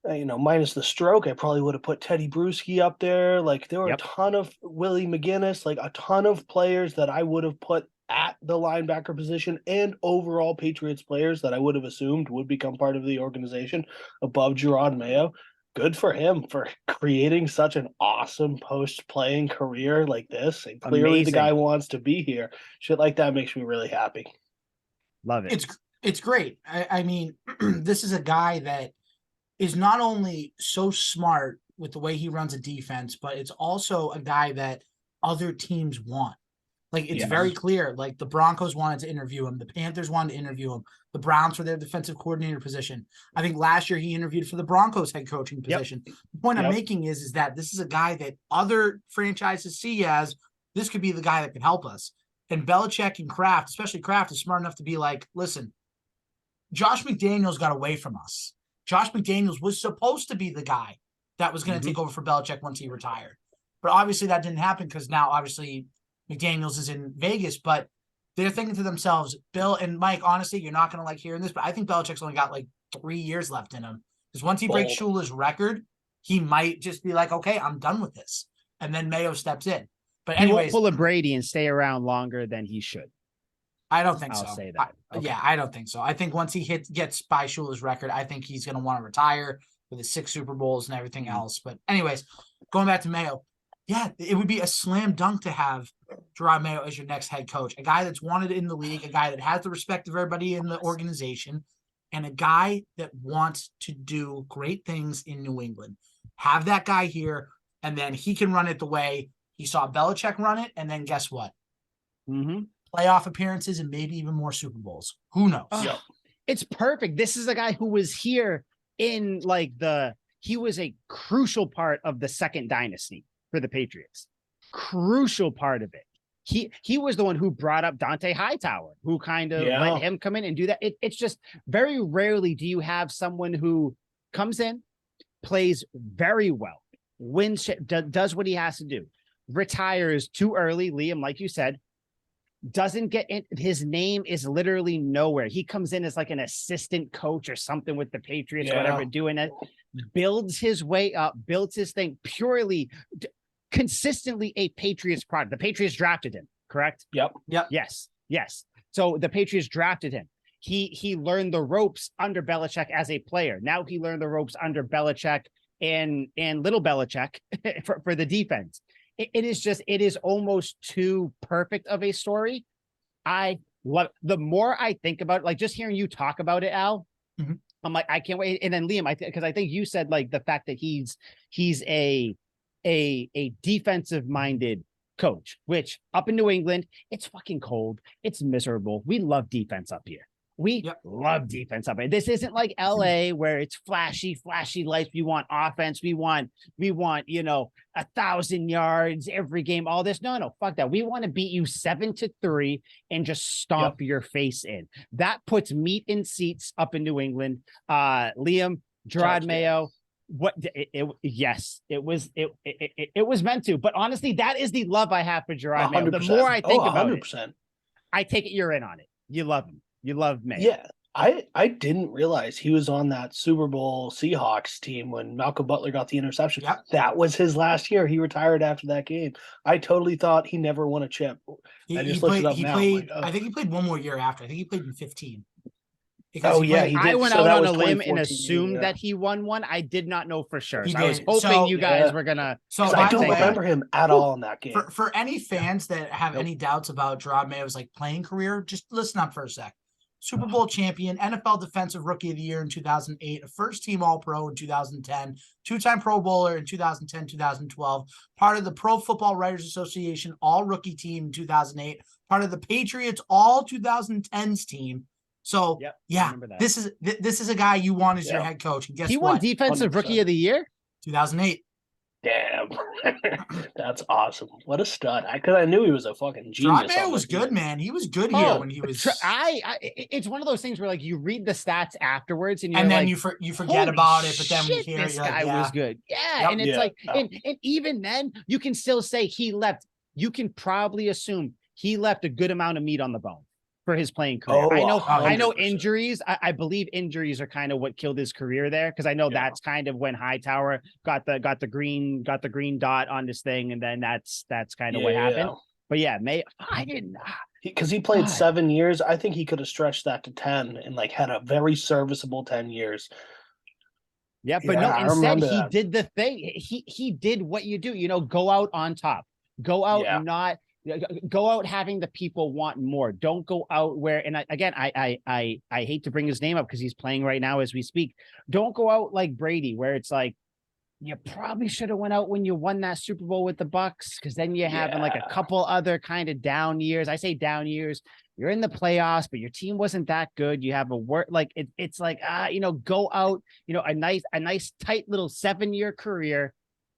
minus the stroke, I probably would have put Teddy Bruschi up there. Like, there were a ton of Willie McGinnis, like a ton of players that I would have put at the linebacker position and overall Patriots players that I would have assumed would become part of the organization above Gerard Mayo. Good for him for creating such an awesome post-playing career like this. And clearly the guy wants to be here. Shit like that makes me really happy. Love it. It's great. I mean, this is a guy that is not only so smart with the way he runs a defense, but it's also a guy that other teams want. Like, it's Yes. very clear. Like, the Broncos wanted to interview him. The Panthers wanted to interview him. The Browns for their defensive coordinator position. I think last year he interviewed for the Broncos head coaching position. The point I'm making is that this is a guy that other franchises see as, this could be the guy that could help us. And Belichick and Kraft, especially Kraft, is smart enough to be like, listen, Josh McDaniels got away from us. Josh McDaniels was supposed to be the guy that was going to take over for Belichick once he retired. But obviously that didn't happen because now obviously McDaniels is in Vegas, but they're thinking to themselves, Bill and Mike, honestly, you're not going to like hearing this, but I think Belichick's only got like 3 years left in him. Because once he breaks Shula's record, he might just be like, okay, I'm done with this. And then Mayo steps in. But anyways, he won't pull a Brady and stay around longer than he should. I don't think so. I'll say that. Okay. Yeah, I don't think so. I think once he gets by Shula's record, I think he's going to want to retire with his 6 Super Bowls and everything else. But anyways, going back to Mayo, yeah, it would be a slam dunk to have Gerard Mayo as your next head coach, a guy that's wanted in the league, a guy that has the respect of everybody in the organization, and a guy that wants to do great things in New England. Have that guy here, and then he can run it the way he saw Belichick run it, and then guess what? Playoff appearances and maybe even more Super Bowls. Who knows? It's perfect. This is a guy who was here in like he was a crucial part of the second dynasty for the Patriots. Crucial part of it. He was the one who brought up Dante Hightower, who kind of let him come in and do that. It's just very rarely do you have someone who comes in, plays very well, wins, does what he has to do, retires too early. Liam, like you said, doesn't get in. His name is literally nowhere. He comes in as like an assistant coach or something with the Patriots, whatever, doing it, builds his way up, builds his thing purely, consistently a Patriots product. The Patriots drafted him, correct? Yep. Yes. So the Patriots drafted him. He learned the ropes under Belichick as a player. Now he learned the ropes under Belichick and little Belichick for the defense. It is almost too perfect of a story. I love it. The more I think about it, like just hearing you talk about it, Al, I'm like, I can't wait. And then Liam, because I think you said like the fact that he's a defensive minded coach, which up in New England, it's fucking cold. It's miserable. We love defense up here. We love defense up here. This isn't like LA where it's flashy lights. We want offense. We want, 1,000 yards every game, all this. No, fuck that. We want to beat you 7-3 and just stomp your face in. That puts meat in seats up in New England. Liam, Gerard Mayo, it was meant to, but honestly, that is the love I have for Gerard Mayo. The more I think about it, I take it you're in on it. You love him. You love Mayo. Yeah. I didn't realize he was on that Super Bowl Seahawks team when Malcolm Butler got the interception. That was his last year. He retired after that game. I totally thought he never won a chip. I just looked it up now. I think he played one more year after. I think he played in 15. He did. I went out on a limb and assumed that he won one. I did not know for sure. So I was hoping you guys were gonna. So I don't remember him at all in that game. For any fans that have any doubts about Gerard Mayo's like playing career, just listen up for a sec. Super Bowl champion, NFL Defensive Rookie of the Year in 2008, a first-team All-Pro in 2010, two-time Pro Bowler in 2010, 2012, part of the Pro Football Writers Association All-Rookie team in 2008, part of the Patriots All-2010s team. So, this is a guy you want as your head coach. And guess what? He won Defensive 100%. Rookie of the Year? 2008. Damn. That's awesome. What a stud. Because I knew he was a fucking genius. Mayo was good, man. He was good here when he was. It's one of those things where like you read the stats afterwards and then like, you forget about it, but then when you hear this guy was good. And it's like, and even then you can still say he left. You can probably assume he left a good amount of meat on the bone for his playing career. I know injuries. I believe injuries are kind of what killed his career there. Cause I know that's kind of when Hightower got the green dot on this thing. And then that's kind of what happened. But I didn't, because he played 7 years. I think he could have stretched that to 10 and like had a very serviceable 10 years. Yeah. But no, instead he did the thing. He did what you do, go out on top, go out, go out having the people want more. Don't go out where, and I hate to bring his name up because he's playing right now as we speak. Don't go out like Brady, where it's like you probably should have went out when you won that Super Bowl with the Bucks, because then you're having like a couple other kind of down years. I say down years. You're in the playoffs, but your team wasn't that good. You have a work like it's like go out, a nice tight little 7-year career,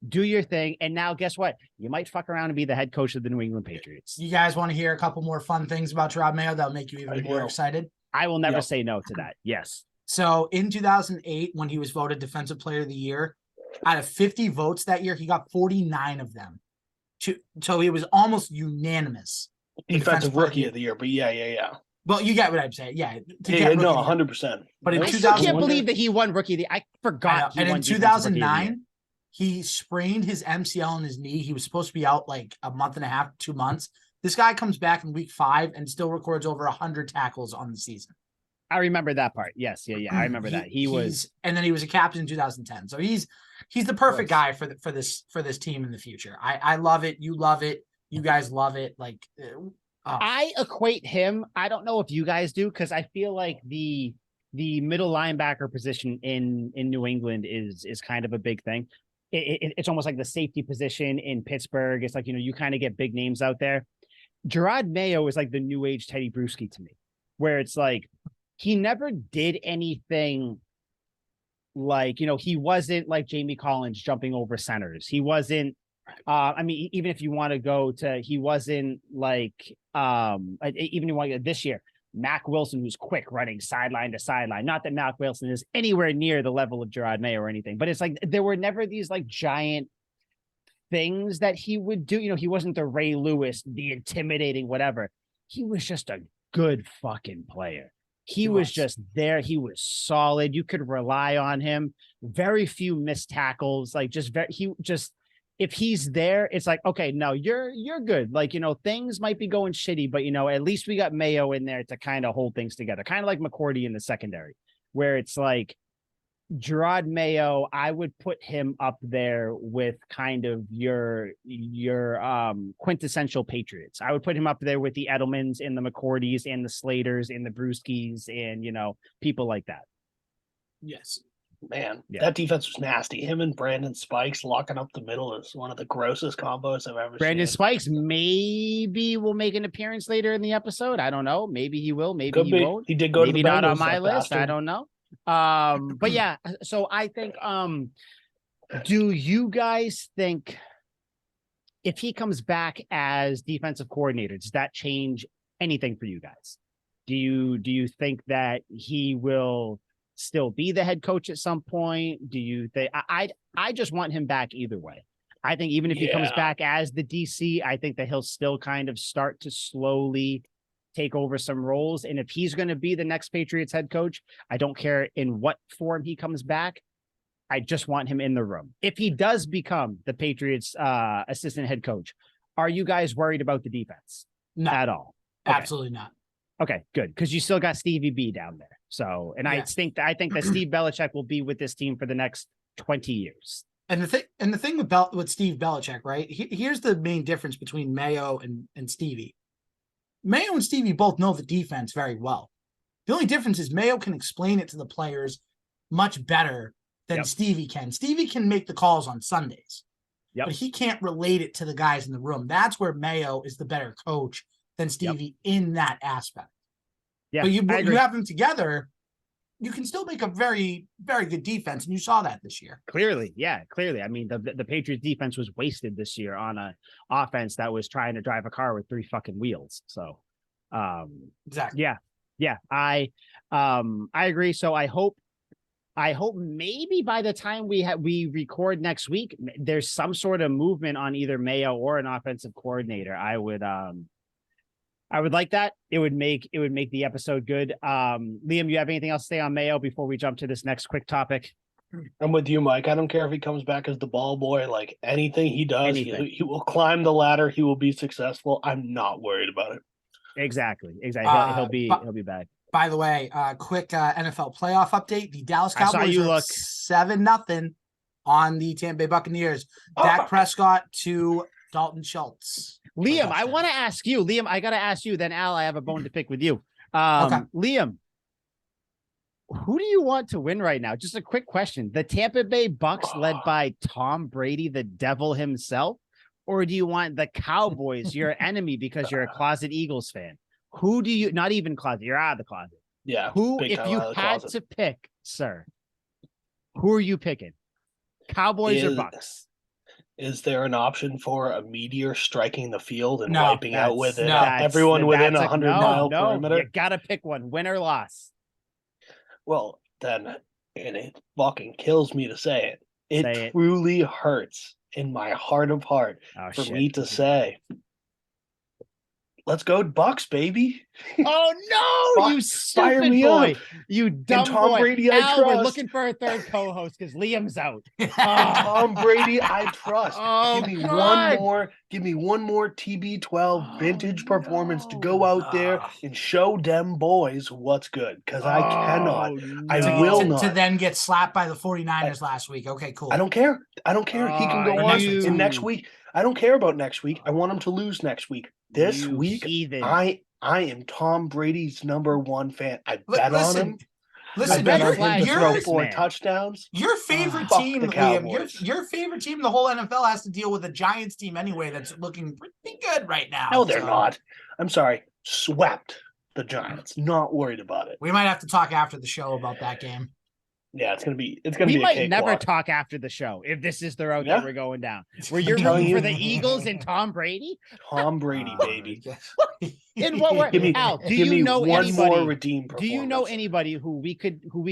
do your thing, and now guess what? You might fuck around and be the head coach of the New England Patriots. You guys want to hear a couple more fun things about Gerard Mayo that'll make you even more excited? I will never say no to that. Yes. So in 2008, when he was voted Defensive Player of the Year, out of 50 votes that year, he got 49 of them. So he was almost unanimous. Defensive Rookie of the Year, but yeah. Well, you get what I'm saying. Yeah. 100%. But in I still can't believe that he won Rookie of the Year. I forgot. And in 2009, he sprained his MCL in his knee. He was supposed to be out like a month and a half, 2 months. This guy comes back in week 5 and still records over 100 tackles on the season. I remember that part. Yes. Yeah. I remember that. And then he was a captain in 2010. So he's the perfect guy for this team in the future. I love it. You love it. You guys love it. Like, I equate him. I don't know if you guys do, because I feel like the middle linebacker position in New England is kind of a big thing. It's almost like the safety position in Pittsburgh. It's like, you kind of get big names out there. Gerard Mayo is like the new age Teddy Bruschi to me, where it's like he never did anything like, he wasn't like Jamie Collins jumping over centers. He wasn't, even if you want to go to, he wasn't like, even if you want to go this year, Mac Wilson, who's quick running sideline to sideline. Not that Mac Wilson is anywhere near the level of Gerard Mayo or anything, but it's like there were never these like giant things that he would do. He wasn't the Ray Lewis, the intimidating whatever. He was just a good fucking player. He was just there. He was solid. You could rely on him. Very few missed tackles. Like if he's there, it's like, okay, no, you're good. Like, things might be going shitty, but at least we got Mayo in there to kind of hold things together. Kind of like McCourty in the secondary, where it's like Gerard Mayo, I would put him up there with kind of your quintessential Patriots. I would put him up there with the Edelmans and the McCourtys and the Slaters and the Brewskis and, people like that. Yes. Man, that defense was nasty. Him and Brandon Spikes locking up the middle is one of the grossest combos I've ever seen. Brandon Spikes maybe will make an appearance later in the episode. I don't know. Maybe he will. Maybe he won't. He did go maybe to the not Bengals, on my list. bastard. I don't know. But yeah, so I think, do you guys think if he comes back as defensive coordinator, does that change anything for you guys? Do you think that he will still be the head coach at some point? Do you think I just want him back either way? I think even if he comes back as the DC, I think that he'll still kind of start to slowly take over some roles. And if he's going to be the next Patriots head coach, I don't care in what form he comes back. I just want him in the room. If he does become the Patriots assistant head coach, are you guys worried about the defense? Not at all. Okay. Absolutely not. Okay, good. Because you still got Stevie B down there. So, and I think that Steve Belichick will be with this team for the next 20 years. And the thing with Steve Belichick, right? Here's the main difference between Mayo and Stevie. Mayo and Stevie both know the defense very well. The only difference is Mayo can explain it to the players much better than Stevie can. Stevie can make the calls on Sundays, but he can't relate it to the guys in the room. That's where Mayo is the better coach than Stevie in that aspect. Yeah, but you have them together, you can still make a very, very good defense, and you saw that this year. Clearly. I mean, the Patriots defense was wasted this year on an offense that was trying to drive a car with 3 fucking wheels. So, exactly. Yeah. I agree. So I hope maybe by the time we record next week, there's some sort of movement on either Mayo or an offensive coordinator. I would like that. It would make the episode good. Liam, you have anything else to say on Mayo before we jump to this next quick topic? I'm with you, Mike. I don't care if he comes back as the ball boy. Like anything he does, he will climb the ladder. He will be successful. I'm not worried about it. Exactly. He'll be back. By the way, quick NFL playoff update: the Dallas Cowboys are 7-0 on the Tampa Bay Buccaneers. Dak Prescott to Dalton Schultz. Liam, I want to ask you. Liam, I got to ask you. Then Al, I have a bone to pick with you. Okay. Liam, Who do you want to win right now? Just a quick question. The Tampa Bay Bucks led by Tom Brady, the devil himself, or do you want the Cowboys, your enemy because you're a closet Eagles fan? Who do you, not even closet, you're out of the closet. Yeah. Who, big if time you out of the had closet. to pick, sir, who are you picking? Cowboys or Is- Bucks? Is there an option for a meteor striking the field and No, wiping out within that's- everyone within that's 100-mile no, perimeter? you gotta pick one, win or loss. Well, then, and it fucking kills me to say it. It Say it. truly hurts in my heart of heart Oh, for shit. me to say, let's go Bucks, baby. Oh no, you Fire stupid me boy. up. You dumb Tom boy. Brady, I Al, we're trust. looking for a third co-host because Liam's out. Tom Brady, I trust. Oh, give me God. one more TB12 vintage performance to go no. out there and show them boys what's good. Because I cannot. I no. will to not. then get slapped by the 49ers last week. Okay, cool. I don't care. He can go Oh, on you- in next week. I don't care about next week. I want him to lose next week. This You week, heathen. I am Tom Brady's #1 fan. I Li- bet on him. Listen, I bet red on him flag to for throw this 4 man. touchdowns. your favorite Fuck team, the Liam, Cowboys. your favorite team, the whole NFL has to deal with a Giants team anyway that's looking pretty good right now. No, they're so not. I'm sorry. Swept the Giants. Not worried about it. We might have to talk after the show about that game. Yeah, it's gonna be We a might cakewalk. never talk after the show if this is the route Yeah. that we're going down. Where you're telling rooting for you. the Eagles and Tom Brady? Tom Brady, baby. In what way? Give me, Al, do give you me know one anybody? more redeem Do you know performance. anybody who we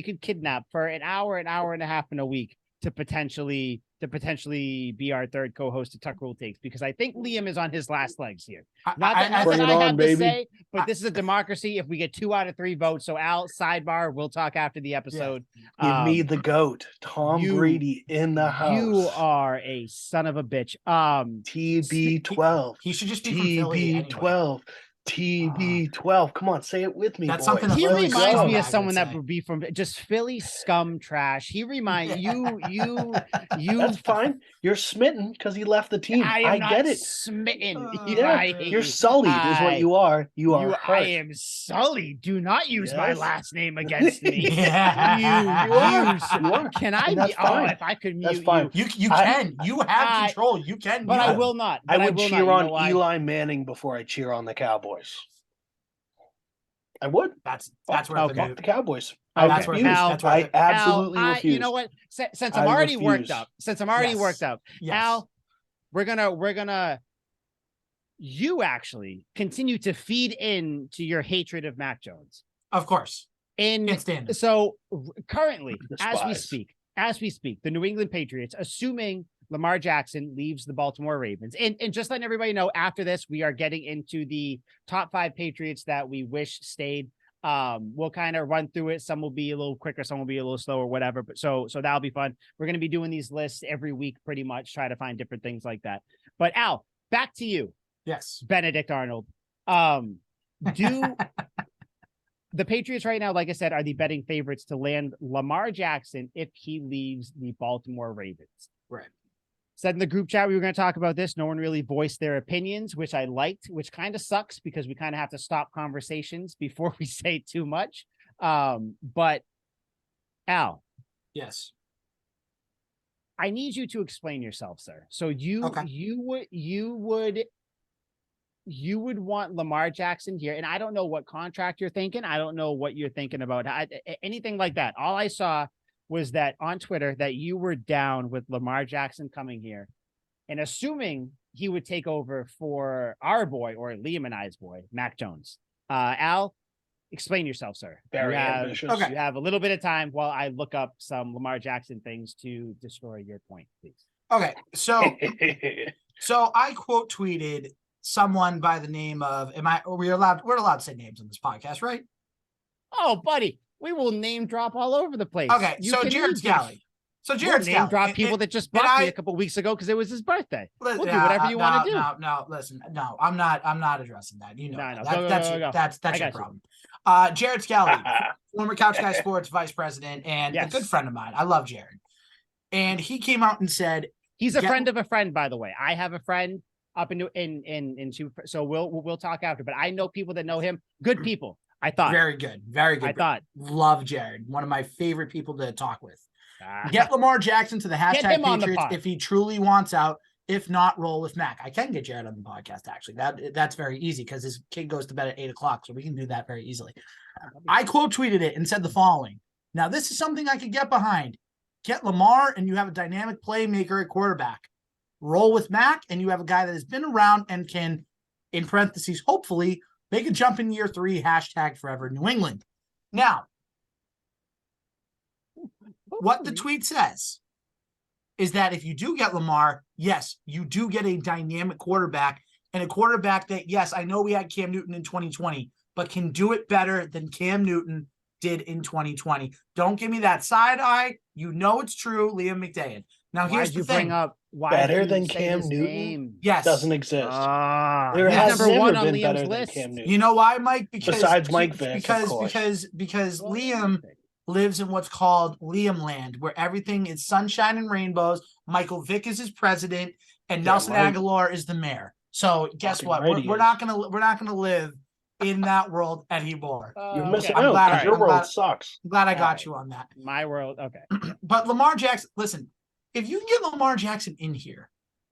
could kidnap for an hour and a half in a week to potentially be our third co-host of Tuck Rule Takes? Because I think Liam is on his last legs here. Not that Bring it I on, have to baby. say, but this is a democracy. If we get 2 out of 3 votes, so Al, sidebar, we'll talk after the episode. Give me the GOAT. Tom Brady in the house. You are a son of a bitch. TB12. He should just be from Philly anyway. TB12. TB12. Come on, say it with me, That's boy. something He Philly reminds me scumbag of someone would that say. would be from just Philly scum trash. He reminds you. That's fine. You're smitten because he left the team. I am I not get it. smitten. Yeah, you're sullied, is what you are. You are hurt. I am sullied. Do not use my Yes. last name against me. Yeah. You are. You You are. Can I And be? that's fine. If I could That's mute fine. you, You I- can. You have control. You can. but mute I him. will not. I But would will cheer not. You on know why? Eli Manning before I cheer on the Cowboys. I would. That's Fuck where the the Cowboys. Okay. That's where refuse. that's where I the- absolutely Al, refuse. you know what? Since I I'm already worked refuse. up, Yes. Yes. Al, we're gonna. You actually continue to feed in to your hatred of Mac Jones. Of course. And Can't stand him. so currently, as we Despise. speak, the New England Patriots, assuming Lamar Jackson leaves the Baltimore Ravens, and just letting everybody know, after this, we are getting into the top 5 Patriots that we wish stayed. We'll kind of run through it. Some will be a little quicker, some will be a little slower, whatever. But so that'll be fun. We're going to be doing these lists every week, pretty much, try to find different things like that. But Al, back to you, Yes. Benedict Arnold. Do the Patriots right now, like I said, are the betting favorites to land Lamar Jackson if he leaves the Baltimore Ravens? Right. Said in the group chat we were going to talk about this. No one really voiced their opinions, which I liked, which kind of sucks because we kind of have to stop conversations before we say too much. But Al, Yes. I need you to explain yourself, sir. So you would want Lamar Jackson here, and I don't know what contract you're thinking. I don't know what you're thinking about anything like that. All I saw was that on Twitter that you were down with Lamar Jackson coming here and assuming he would take over for our boy, or Liam and I's boy, Mac Jones. Al, explain yourself, sir. Very ambitious. Okay. You have a little bit of time while I look up some Lamar Jackson things to destroy your point, please. Okay. So I quote tweeted someone by the name of we're allowed to say names on this podcast, right? Oh, buddy, we will name drop all over the place. Okay, You so can Jared easy- Scally. So We'll Jared name Scally. drop people that just blocked me I- a couple weeks ago because it was his birthday. We'll do whatever you want to do. No, listen, no, I'm not addressing that. You know, No, that. go. That's I your got you. problem. Jared Scally, former Couch Guy Sports vice president and Yes. a good friend of mine. I love Jared, and he came out and said, He's a Get- friend of a friend, by the way. I have a friend up in so we'll talk after. But I know people that know him. Good people. I thought Very good. Very good. I thought Love Jared. One of my favorite people to talk with. ah, Get Lamar Jackson to the Get hashtag him on the Patriots pod. if he truly wants out. If not, roll with Mac. I can get Jared on the podcast, actually. That's very easy because his kid goes to bed at 8 o'clock, so we can do that very easily. I quote tweeted it and said the following. Now, this is something I could get behind. Get Lamar, and you have a dynamic playmaker at quarterback. Roll with Mac, and you have a guy that has been around and can, in parentheses, hopefully, make a jump in year 3, hashtag forever New England. Now, what the tweet says is that if you do get Lamar, yes, you do get a dynamic quarterback, and a quarterback that, yes, I know we had Cam Newton in 2020, but can do it better than Cam Newton did in 2020. Don't give me that side eye. You know it's true, Liam McDade. Now, here's the thing. Bring up why Better did you than say Cam his Newton? name? Yes. Doesn't exist. There He's has number never one on been Liam's better than list. Cam Newton. You know why, Mike? Because Besides Mike Vick, of course. Because Liam lives in what's called Liam land, where everything is sunshine and rainbows. Michael Vick is his president, and Damn Nelson right. Aguilar is the mayor. So guess Fucking what? right he We're is. not gonna live in that world anymore. You're Okay. missing I'm out glad- because your I'm world glad- sucks. I'm glad I got Alright. you on that. My world. Okay. But Lamar Jackson, listen, if you can get Lamar Jackson in here,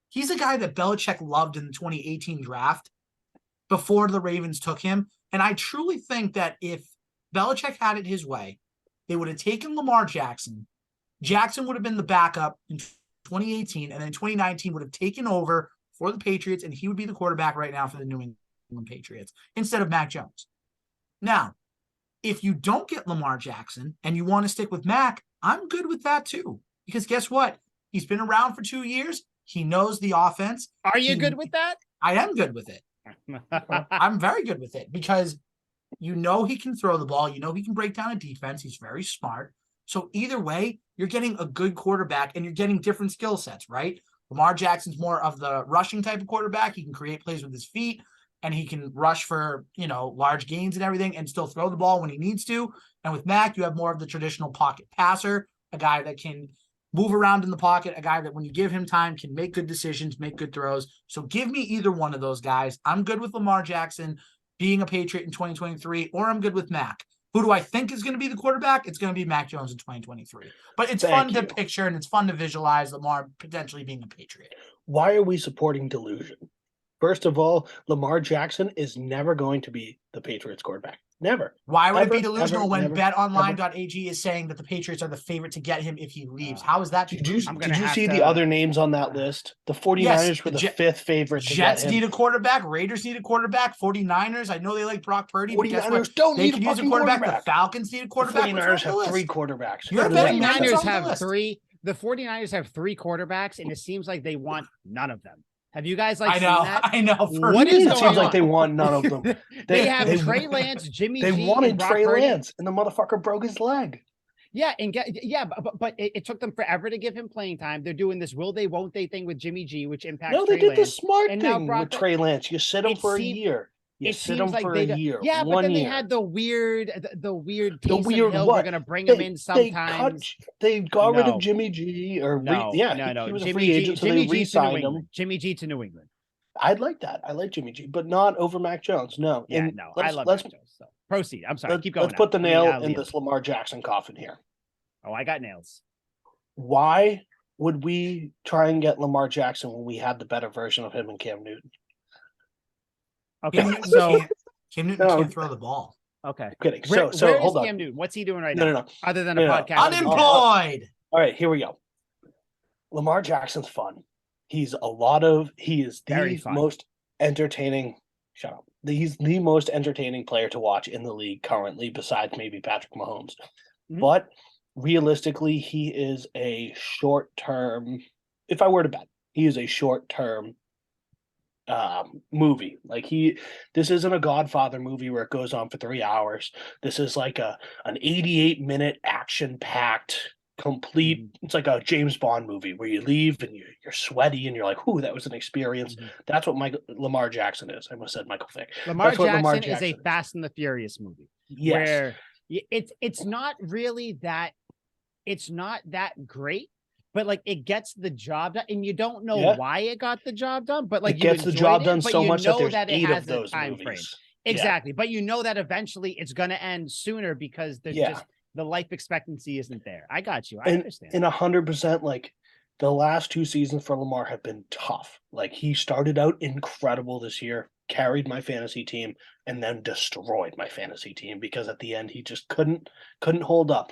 he's a guy that Belichick loved in the 2018 draft before the Ravens took him. And I truly think that if Belichick had it his way, they would have taken Lamar Jackson. Jackson would have been the backup in 2018, and then 2019 would have taken over for the Patriots, and he would be the quarterback right now for the New England Patriots instead of Mac Jones. Now, if you don't get Lamar Jackson and you want to stick with Mac, I'm good with that too. Because guess what? He's been around for 2 years. He knows the offense. Are you He- good with that? I am good with it. I'm very good with it because you know he can throw the ball. You know he can break down a defense. He's very smart. So either way, you're getting a good quarterback and you're getting different skill sets, right? Lamar Jackson's more of the rushing type of quarterback. He can create plays with his feet and he can rush for, large gains and everything and still throw the ball when he needs to. And with Mac, you have more of the traditional pocket passer, a guy that can move around in the pocket, a guy that when you give him time can make good decisions, make good throws. So give me either one of those guys. I'm good with Lamar Jackson being a Patriot in 2023, or I'm good with Mac. Who do I think is going to be the quarterback? It's going to be Mac Jones in 2023. But it's fun to picture and it's fun to visualize Lamar potentially being a Patriot. Why are we supporting delusion? First of all, Lamar Jackson is never going to be the Patriots quarterback. Never. Why would Ever, it be delusional ever, when never, betonline.ag is saying that the Patriots are the favorite to get him if he leaves? How is that? Did you I'm gonna see have the to- other names on that list? The 49ers were the fifth favorite to Jets get him. need a quarterback. Raiders need a quarterback. 49ers, I know they like Brock Purdy, but guess what? 49ers don't They need could a use a fucking quarterback. quarterback. The Falcons need a The quarterback. 49ers have three quarterbacks. You're The betting that's 49ers on the have list. three. The 49ers have three quarterbacks, and it seems like they want none of them. Have you guys I seen know. that? I know. What It is seems going like on? they want none of them. They have they- Trey Lance, Jimmy They G, wanted and Brock Trey Purdy. Lance, and the motherfucker broke his leg. Yeah, but it took them forever to give him playing time. They're doing this will they, won't they thing with Jimmy G, which impacts No, they Trey did the Lance. smart and now thing Brock with Pur- Trey Lance. You sit him It for a seemed- year. You It sit seems him like for they a year. Yeah, but 1 then they year. had the weird The Taysom weird Hill. what? We're gonna bring him in sometimes. They got rid No. of Jimmy G, or No, he was a Jimmy free G, agent, so Jimmy they G to New re-signed him. England. Jimmy G to New England. I'd like that. I like Jimmy G, but not over Mac Jones. No. Yeah, And no, I love let's, Mac Jones. So proceed. I'm sorry. Keep going. Let's put the nail in Liam. this Lamar Jackson coffin here. Oh, I got nails. Why would we try and get Lamar Jackson when we had the better version of him and Cam Newton? Okay, so Cam Newton No. can't throw the ball. okay. I'm kidding. Where So is hold on. Cam Newton? What's he doing right No, now? no, no. Other than No, a no. podcast. Unemployed. All right, here we go. Lamar Jackson's fun. He is Very the fun. most entertaining. Shut up. He's the most entertaining player to watch in the league currently, besides maybe Patrick Mahomes. Mhm. But realistically, he is a short-term. If I were to bet, he is a short-term movie. This isn't a Godfather movie where it goes on for 3 hours. This is like an 88-minute action-packed complete. It's like a James Bond movie where you leave and you're sweaty and you're like, "Ooh, that was an experience." Mhm. That's what Lamar Jackson is. I almost said Michael Vick. Lamar That's what Jackson, Lamar is a Jackson is. Fast and the Furious movie. Yes. Where it's not really that great, but like it gets the job done, and you don't know Yeah. why it got the job done, but like It you gets the enjoyed job it, done but so you much that know there's that it 8 has of a those time frame. movies. Exactly. But you know that eventually it's going to end sooner because there's just the life expectancy isn't there. I got you. I understand. And 100%, like the last 2 seasons for Lamar have been tough. Like he started out incredible this year, carried my fantasy team, and then destroyed my fantasy team because at the end he just couldn't hold up.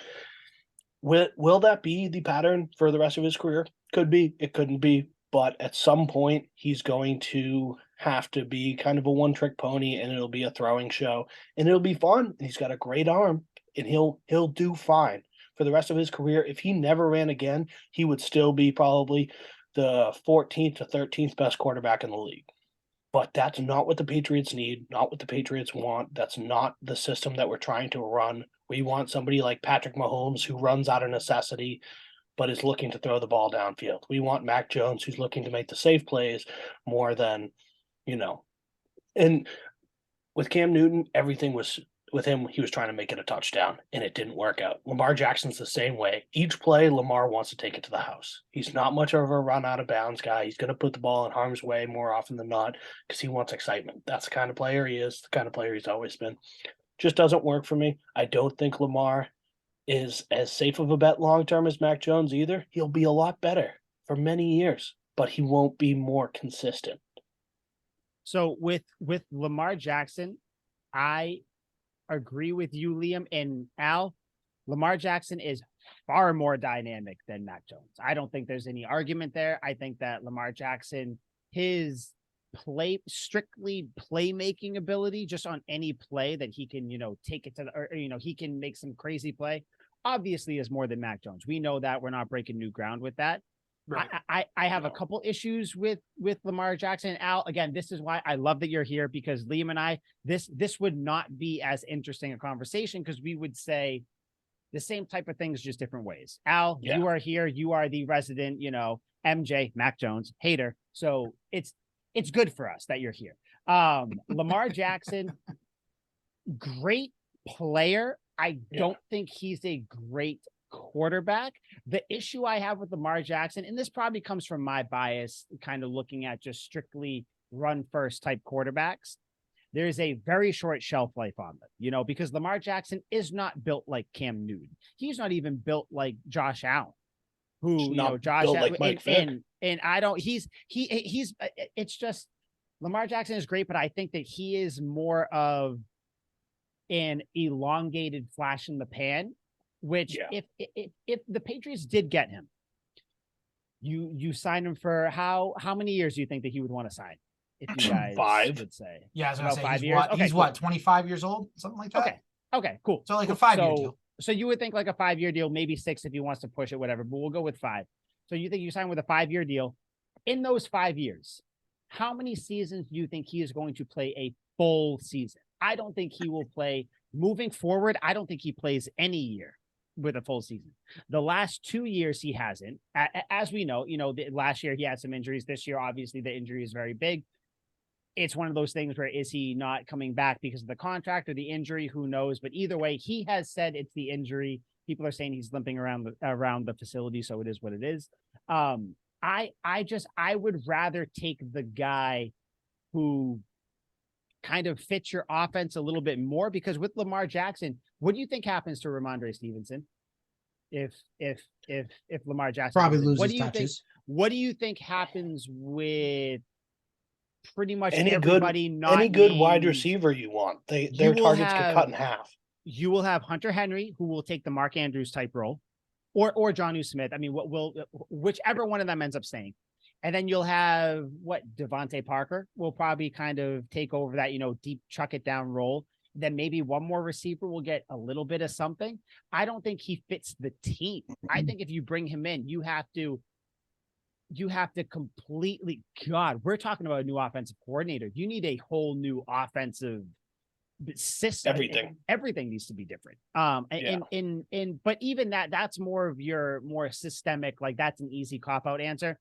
Will that be the pattern for the rest of his career? Could be. It couldn't be. But at some point, he's going to have to be kind of a one-trick pony, and it'll be a throwing show, and it'll be fun. He's got a great arm, and he'll do fine for the rest of his career. If he never ran again, he would still be probably the 14th to 13th best quarterback in the league. But that's not what the Patriots need, not what the Patriots want. That's not the system that we're trying to run. We want somebody like Patrick Mahomes who runs out of necessity but is looking to throw the ball downfield. We want Mac Jones who's looking to make the safe plays more than, and with Cam Newton, everything was with him. He was trying to make it a touchdown and it didn't work out. Lamar Jackson's the same way. Each play, Lamar wants to take it to the house. He's not much of a run out of bounds guy. He's going to put the ball in harm's way more often than not because he wants excitement. That's the kind of player he is, the kind of player he's always been. Just doesn't work for me. I don't think Lamar is as safe of a bet long-term as Mac Jones either. He'll be a lot better for many years, but he won't be more consistent. So with Lamar Jackson, I agree with you, Liam and Al. Lamar Jackson is far more dynamic than Mac Jones. I don't think there's any argument there. I think that Lamar Jackson, his strictly playmaking ability, just on any play that he can, take it to he can make some crazy play, obviously is more than Mac Jones. We know that. We're not breaking new ground with that. Right. I have a couple issues with Lamar Jackson. Al, again, this is why I love that you're here, because Liam and I, this would not be as interesting a conversation because we would say the same type of things, just different ways. Al, you are here. You are the resident, MJ, Mac Jones hater. So it's good for us that you're here. Lamar Jackson, great player. I don't think he's a great quarterback. The issue I have with Lamar Jackson, and this probably comes from my bias, kind of looking at just strictly run first type quarterbacks, there's a very short shelf life on them, because Lamar Jackson is not built like Cam Newton. He's not even built like Josh Allen, who, Josh Allen, like and I don't, it's just Lamar Jackson is great, but I think that he is more of an elongated flash in the pan, which if the Patriots did get him, you sign him for how many years do you think that he would want to sign? If you guys 5 would say, I was gonna say 5 years. He's what, 25 years old, something like that. Okay, cool. So like a 5-year deal. So you would think like a 5-year deal, maybe 6 if he wants to push it, whatever. But we'll go with 5. So you think you sign with a 5-year deal? In those 5 years, how many seasons do you think he is going to play a full season? I don't think he will play moving forward. I don't think he plays any year with a full season. The last 2 years he hasn't. As we know, last year he had some injuries. This year, obviously, the injury is very big. It's one of those things where is he not coming back because of the contract or the injury? Who knows? But either way, he has said it's the injury. People are saying he's limping around the facility, so it is what it is. I would rather take the guy who kind of fits your offense a little bit more, because with Lamar Jackson, what do you think happens to Ramondre Stevenson if Lamar Jackson probably loses touches? What do you think happens with pretty much any everybody good wide receiver you want? Their targets get cut in half. You will have Hunter Henry, who will take the Mark Andrews type role, or Jonnu Smith. I mean, whichever one of them ends up staying. And then you'll have Devontae Parker will probably kind of take over that, deep chuck it down role. Then maybe one more receiver will get a little bit of something. I don't think he fits the team. I think if you bring him in, you have to completely, God, we're talking about a new offensive coordinator. You need a whole new offensive system. Everything needs to be different. But even that's more of your more systemic, like that's an easy cop-out answer.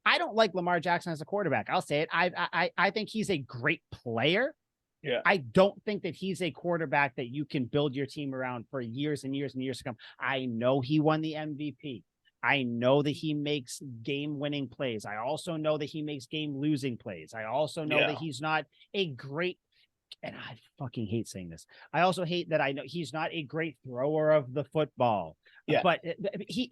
I don't like Lamar Jackson as a quarterback. I'll say it. I think he's a great player. Yeah. I don't think that he's a quarterback that you can build your team around for years and years and years to come. I know he won the MVP. I know that he makes game-winning plays. I also know that he makes game-losing plays. I also know that he's not a great and I fucking hate saying this. I also hate that I know he's not a great thrower of the football. Yeah. But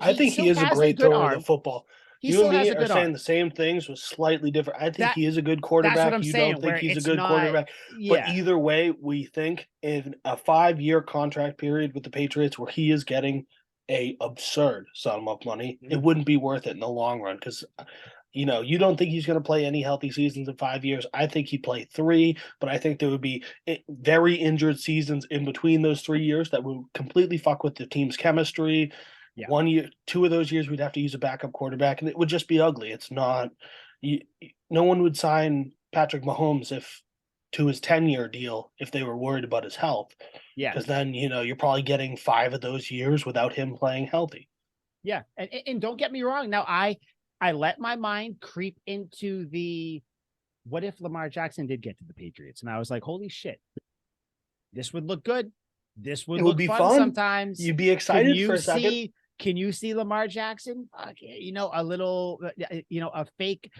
I think he is a great thrower of the football. You and me are saying the same things with slightly different. I think he is a good quarterback. That's what I'm you saying, don't think he's a good not, quarterback. Yeah. But either way, we think in a 5-year contract period with the Patriots where he is getting a absurd sum of money, it wouldn't be worth it in the long run because you know, you don't think he's going to play any healthy seasons in 5 years. I think he'd play 3, but I think there would be very injured seasons in between those 3 years that would completely fuck with the team's chemistry. Yeah. 1 year, 2 of those years, we'd have to use a backup quarterback, and it would just be ugly. It's not. No one would sign Patrick Mahomes to his 10-year deal if they were worried about his health. Yeah, because then you're probably getting 5 of those years without him playing healthy. Yeah, and don't get me wrong. Now I let my mind creep into what if Lamar Jackson did get to the Patriots? And I was like, holy shit, this would look good. This would look be fun sometimes. You'd be excited for a second. Can you see Lamar Jackson? A little, a fake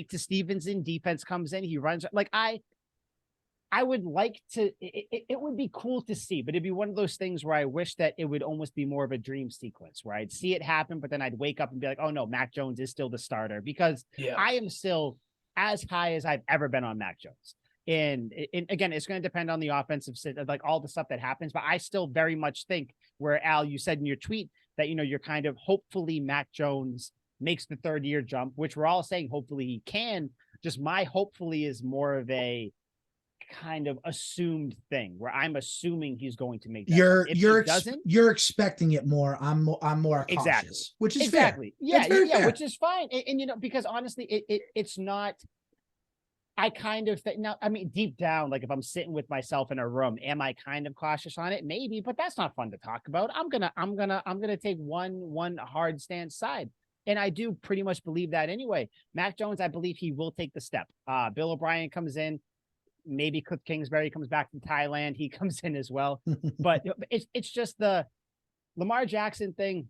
to Stevenson defense comes in. He runs like I would like to, it would be cool to see, but it'd be one of those things where I wish that it would almost be more of a dream sequence where I'd see it happen, but then I'd wake up and be like, oh no, Mac Jones is still the starter because I am still as high as I've ever been on Mac Jones. And again, it's going to depend on the offensive, like all the stuff that happens, but I still very much think where Al, you said in your tweet that, you're kind of hopefully Mac Jones makes the 3rd year jump, which we're all saying, hopefully he can. Just my hopefully is more of a kind of assumed thing where I'm assuming he's going to make that. You're expecting it more. I'm more cautious, exactly, which is exactly fair. Yeah, which is fine. And because honestly, it's not. I kind of think now. I mean, deep down, like if I'm sitting with myself in a room, am I kind of cautious on it? Maybe, but that's not fun to talk about. I'm gonna take one hard stance side. And I do pretty much believe that anyway. Mac Jones, I believe he will take the step. Bill O'Brien comes in. Maybe Cliff Kingsbury comes back from Thailand. He comes in as well. But it's just the Lamar Jackson thing.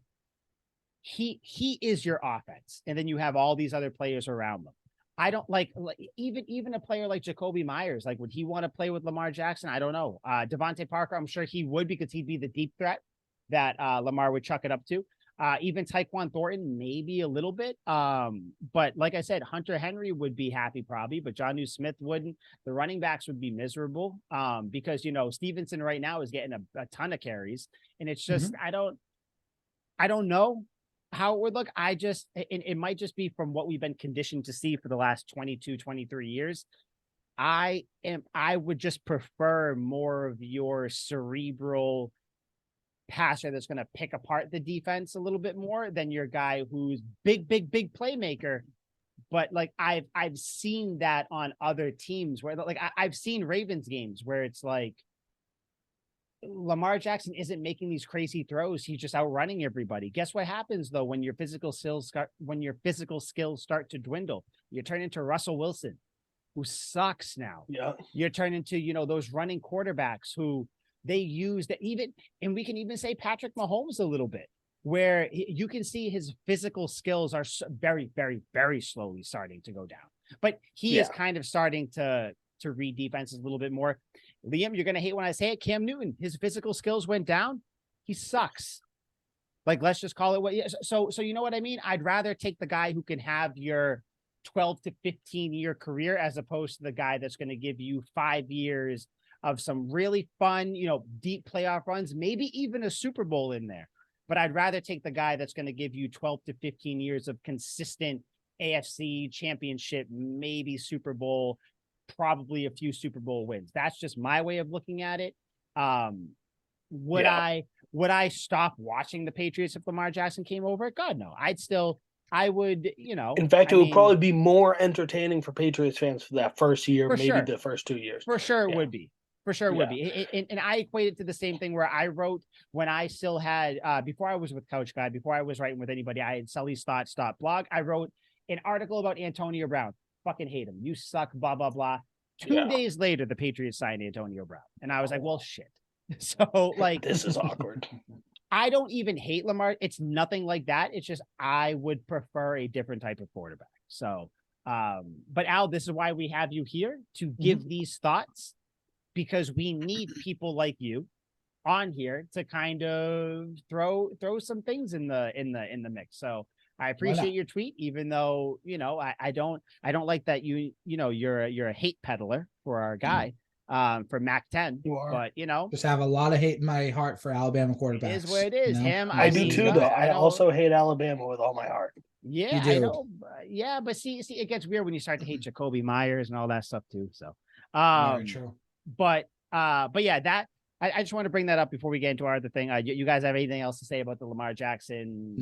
He is your offense. And then you have all these other players around them. I don't like even a player like Jacoby Myers. Like, would he want to play with Lamar Jackson? I don't know. Devontae Parker, I'm sure he would because he'd be the deep threat that Lamar would chuck it up to. Even Tyquan Thornton, maybe a little bit. But like I said, Hunter Henry would be happy probably, but Jonnu Smith wouldn't. The running backs would be miserable because, Stevenson right now is getting a ton of carries. And it's just, I don't know how it would look. It might just be from what we've been conditioned to see for the last 22, 23 years. I would just prefer more of your cerebral passer that's going to pick apart the defense a little bit more than your guy who's big playmaker. But like I've seen that on other teams where like I've seen Ravens games where it's like Lamar Jackson isn't making these crazy throws. He's just outrunning everybody. Guess what happens though when your physical skills start to dwindle? You turn into Russell Wilson, who sucks now. Yeah. You're turning into, those running quarterbacks who they use that even, and we can even say Patrick Mahomes a little bit, where you can see his physical skills are very, very, very slowly starting to go down. But he is kind of starting to read defenses a little bit more. Liam, you're going to hate when I say it. Cam Newton, his physical skills went down. He sucks. Like, let's just call it what. So you know what I mean? I'd rather take the guy who can have your 12 to 15 year career as opposed to the guy that's going to give you 5 years of some really fun, deep playoff runs, maybe even a Super Bowl in there. But I'd rather take the guy that's going to give you 12 to 15 years of consistent AFC championship, maybe Super Bowl, probably a few Super Bowl wins. That's just my way of looking at it. Would I stop watching the Patriots if Lamar Jackson came over? God, no. I would, In fact, it would probably be more entertaining for Patriots fans for that first year, maybe the first 2 years. For sure it would be. For sure it would be. And I equate it to the same thing where I wrote when I still had, before I was with Couch Guy, before I was writing with anybody, I had Sully's Thoughts blog. I wrote an article about Antonio Brown. Fucking hate him. You suck, blah, blah, blah. 2 days later, the Patriots signed Antonio Brown. And I was like, well, shit. So, like, this is awkward. I don't even hate Lamar. It's nothing like that. It's just I would prefer a different type of quarterback. So, but Al, this is why we have you here to give these thoughts. because we need people like you on here to kind of throw some things in the mix. So I appreciate your tweet, even though, you know, I don't like that you're a hate peddler for our guy, for Mac 10. You are. But, you know, Just have a lot of hate in my heart for Alabama quarterbacks. it is what it is. You know? Him, I do mean, too, you though. know, I also hate Alabama with all my heart. Yeah, You do. I know. Yeah, but see, it gets weird when you start to hate Jacoby Myers and all that stuff too. So, Very true. but yeah, that I just want to bring that up before we get into our other thing. You guys have anything else to say about the Lamar Jackson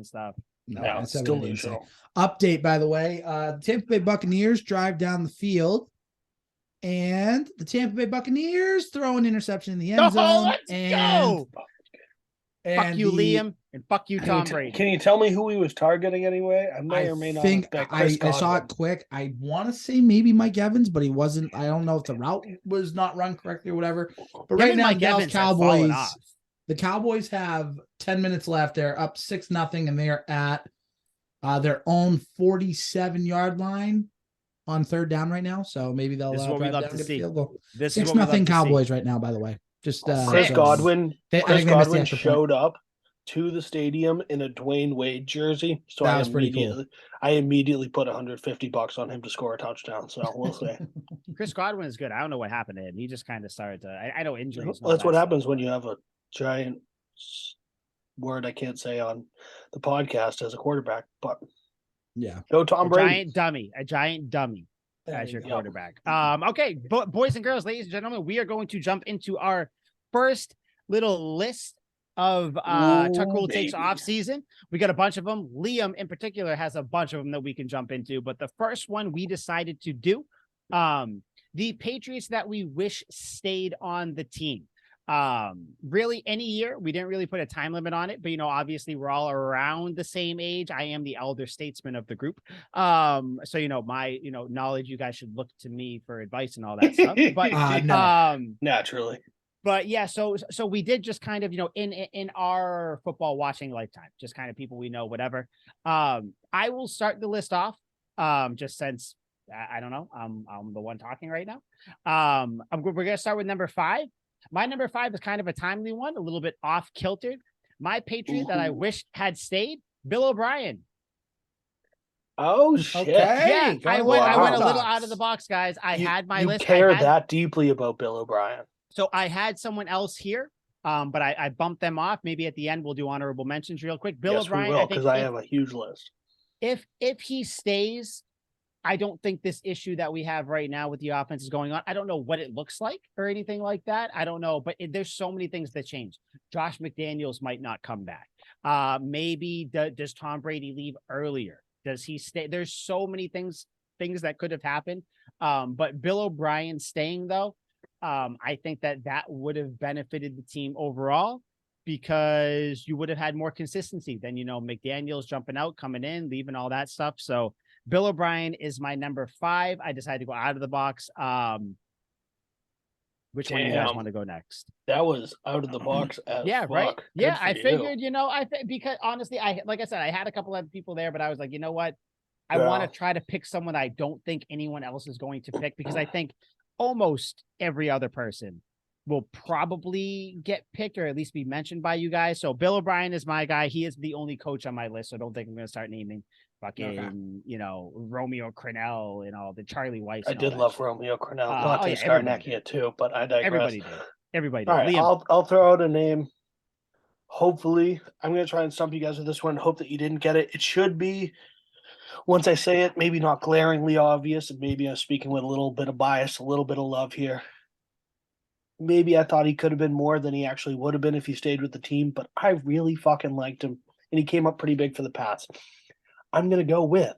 stuff? No, No, that's still what I didn't say. neutral. Update, by the way, the Tampa Bay Buccaneers drive down the field, and the Tampa Bay Buccaneers throw an interception in the end zone. Let's go! Fuck you, Liam, and fuck you, Tom Brady. Can you tell me who he was targeting anyway? I may or may not have bet Chris I saw it quick. I want to say maybe Mike Evans, but he wasn't. I don't know if the route was not run correctly or whatever. But right now, Dallas Cowboys, the Cowboys have 10 minutes left. They're up 6-0, and they're at their own 47-yard line on third down right now. So maybe they'll This is what we love down, to see. field goal. This 6-0 Cowboys right now, by the way. Just Chris Godwin. Chris Godwin showed point. up to the stadium in a Dwayne Wade jersey. So that was pretty cool. I immediately put $150 on him to score a touchdown. So we'll see. Chris Godwin is good. I don't know what happened to him. He just kind of started to. I know injuries. Well, that's what happens when you have a giant word I can't say on the podcast as a quarterback. But yeah, go Tom Brady. A giant dummy. As your quarterback. Okay, boys and girls, ladies and gentlemen, we are going to jump into our first little list of Tuck Rule Takes off season. We got a bunch of them. Liam in particular has a bunch of them that we can jump into, but the first one we decided to do, the Patriots that we wish stayed on the team. Really any year. We didn't really put a time limit on it, but, you know, obviously we're all around the same age. I am the elder statesman of the group. So, you know, my, you know, knowledge, you guys should look to me for advice and all that stuff, but, naturally. But yeah, so we did just kind of, you know, in our football watching lifetime, just kind of people we know, whatever. I will start the list off, just since I don't know, I'm the one talking right now. We're going to start with number 5. My number 5 is kind of a timely one, a little bit off kiltered. My Patriot that I wish had stayed, Bill O'Brien. Oh shit! Okay. Yeah, I went a little out of the box, guys. I had my list. You care that deeply about Bill O'Brien. So I had someone else here, but I bumped them off. Maybe at the end we'll do honorable mentions real quick. Bill O'Brien, because I have a huge list. If he stays, I don't think this issue that we have right now with the offense is going on. I don't know what it looks like or anything like that. I don't know, but there's so many things that change. Josh McDaniels might not come back. Maybe does Tom Brady leave earlier? Does he stay? There's so many things that could have happened. But Bill O'Brien staying though, I think that would have benefited the team overall because you would have had more consistency than, you know, McDaniels jumping out, coming in, leaving, all that stuff. So Bill O'Brien is my number 5. I decided to go out of the box. Which one do you guys want to go next? That was out of the box. Yeah, fuck. right. Good yeah, I figured, you. you know, because honestly, like I said, I had a couple other people there, but I was like, you know what? I want to try to pick someone I don't think anyone else is going to pick because I think almost every other person will probably get picked or at least be mentioned by you guys. So Bill O'Brien is my guy. He is the only coach on my list. So I don't think I'm going to start naming fucking, you know, Romeo Crennel and all the Charlie Weiss. I did love Romeo Crennel. Dante Scarnecchia too, but I digress. Everybody did. All right, Liam. I'll throw out a name. Hopefully, I'm going to try and stump you guys with this one. Hope that you didn't get it. It should be, once I say it, maybe not glaringly obvious, and maybe I'm speaking with a little bit of bias, a little bit of love here. Maybe I thought he could have been more than he actually would have been if he stayed with the team, but I really fucking liked him, and he came up pretty big for the Pats. I'm going to go with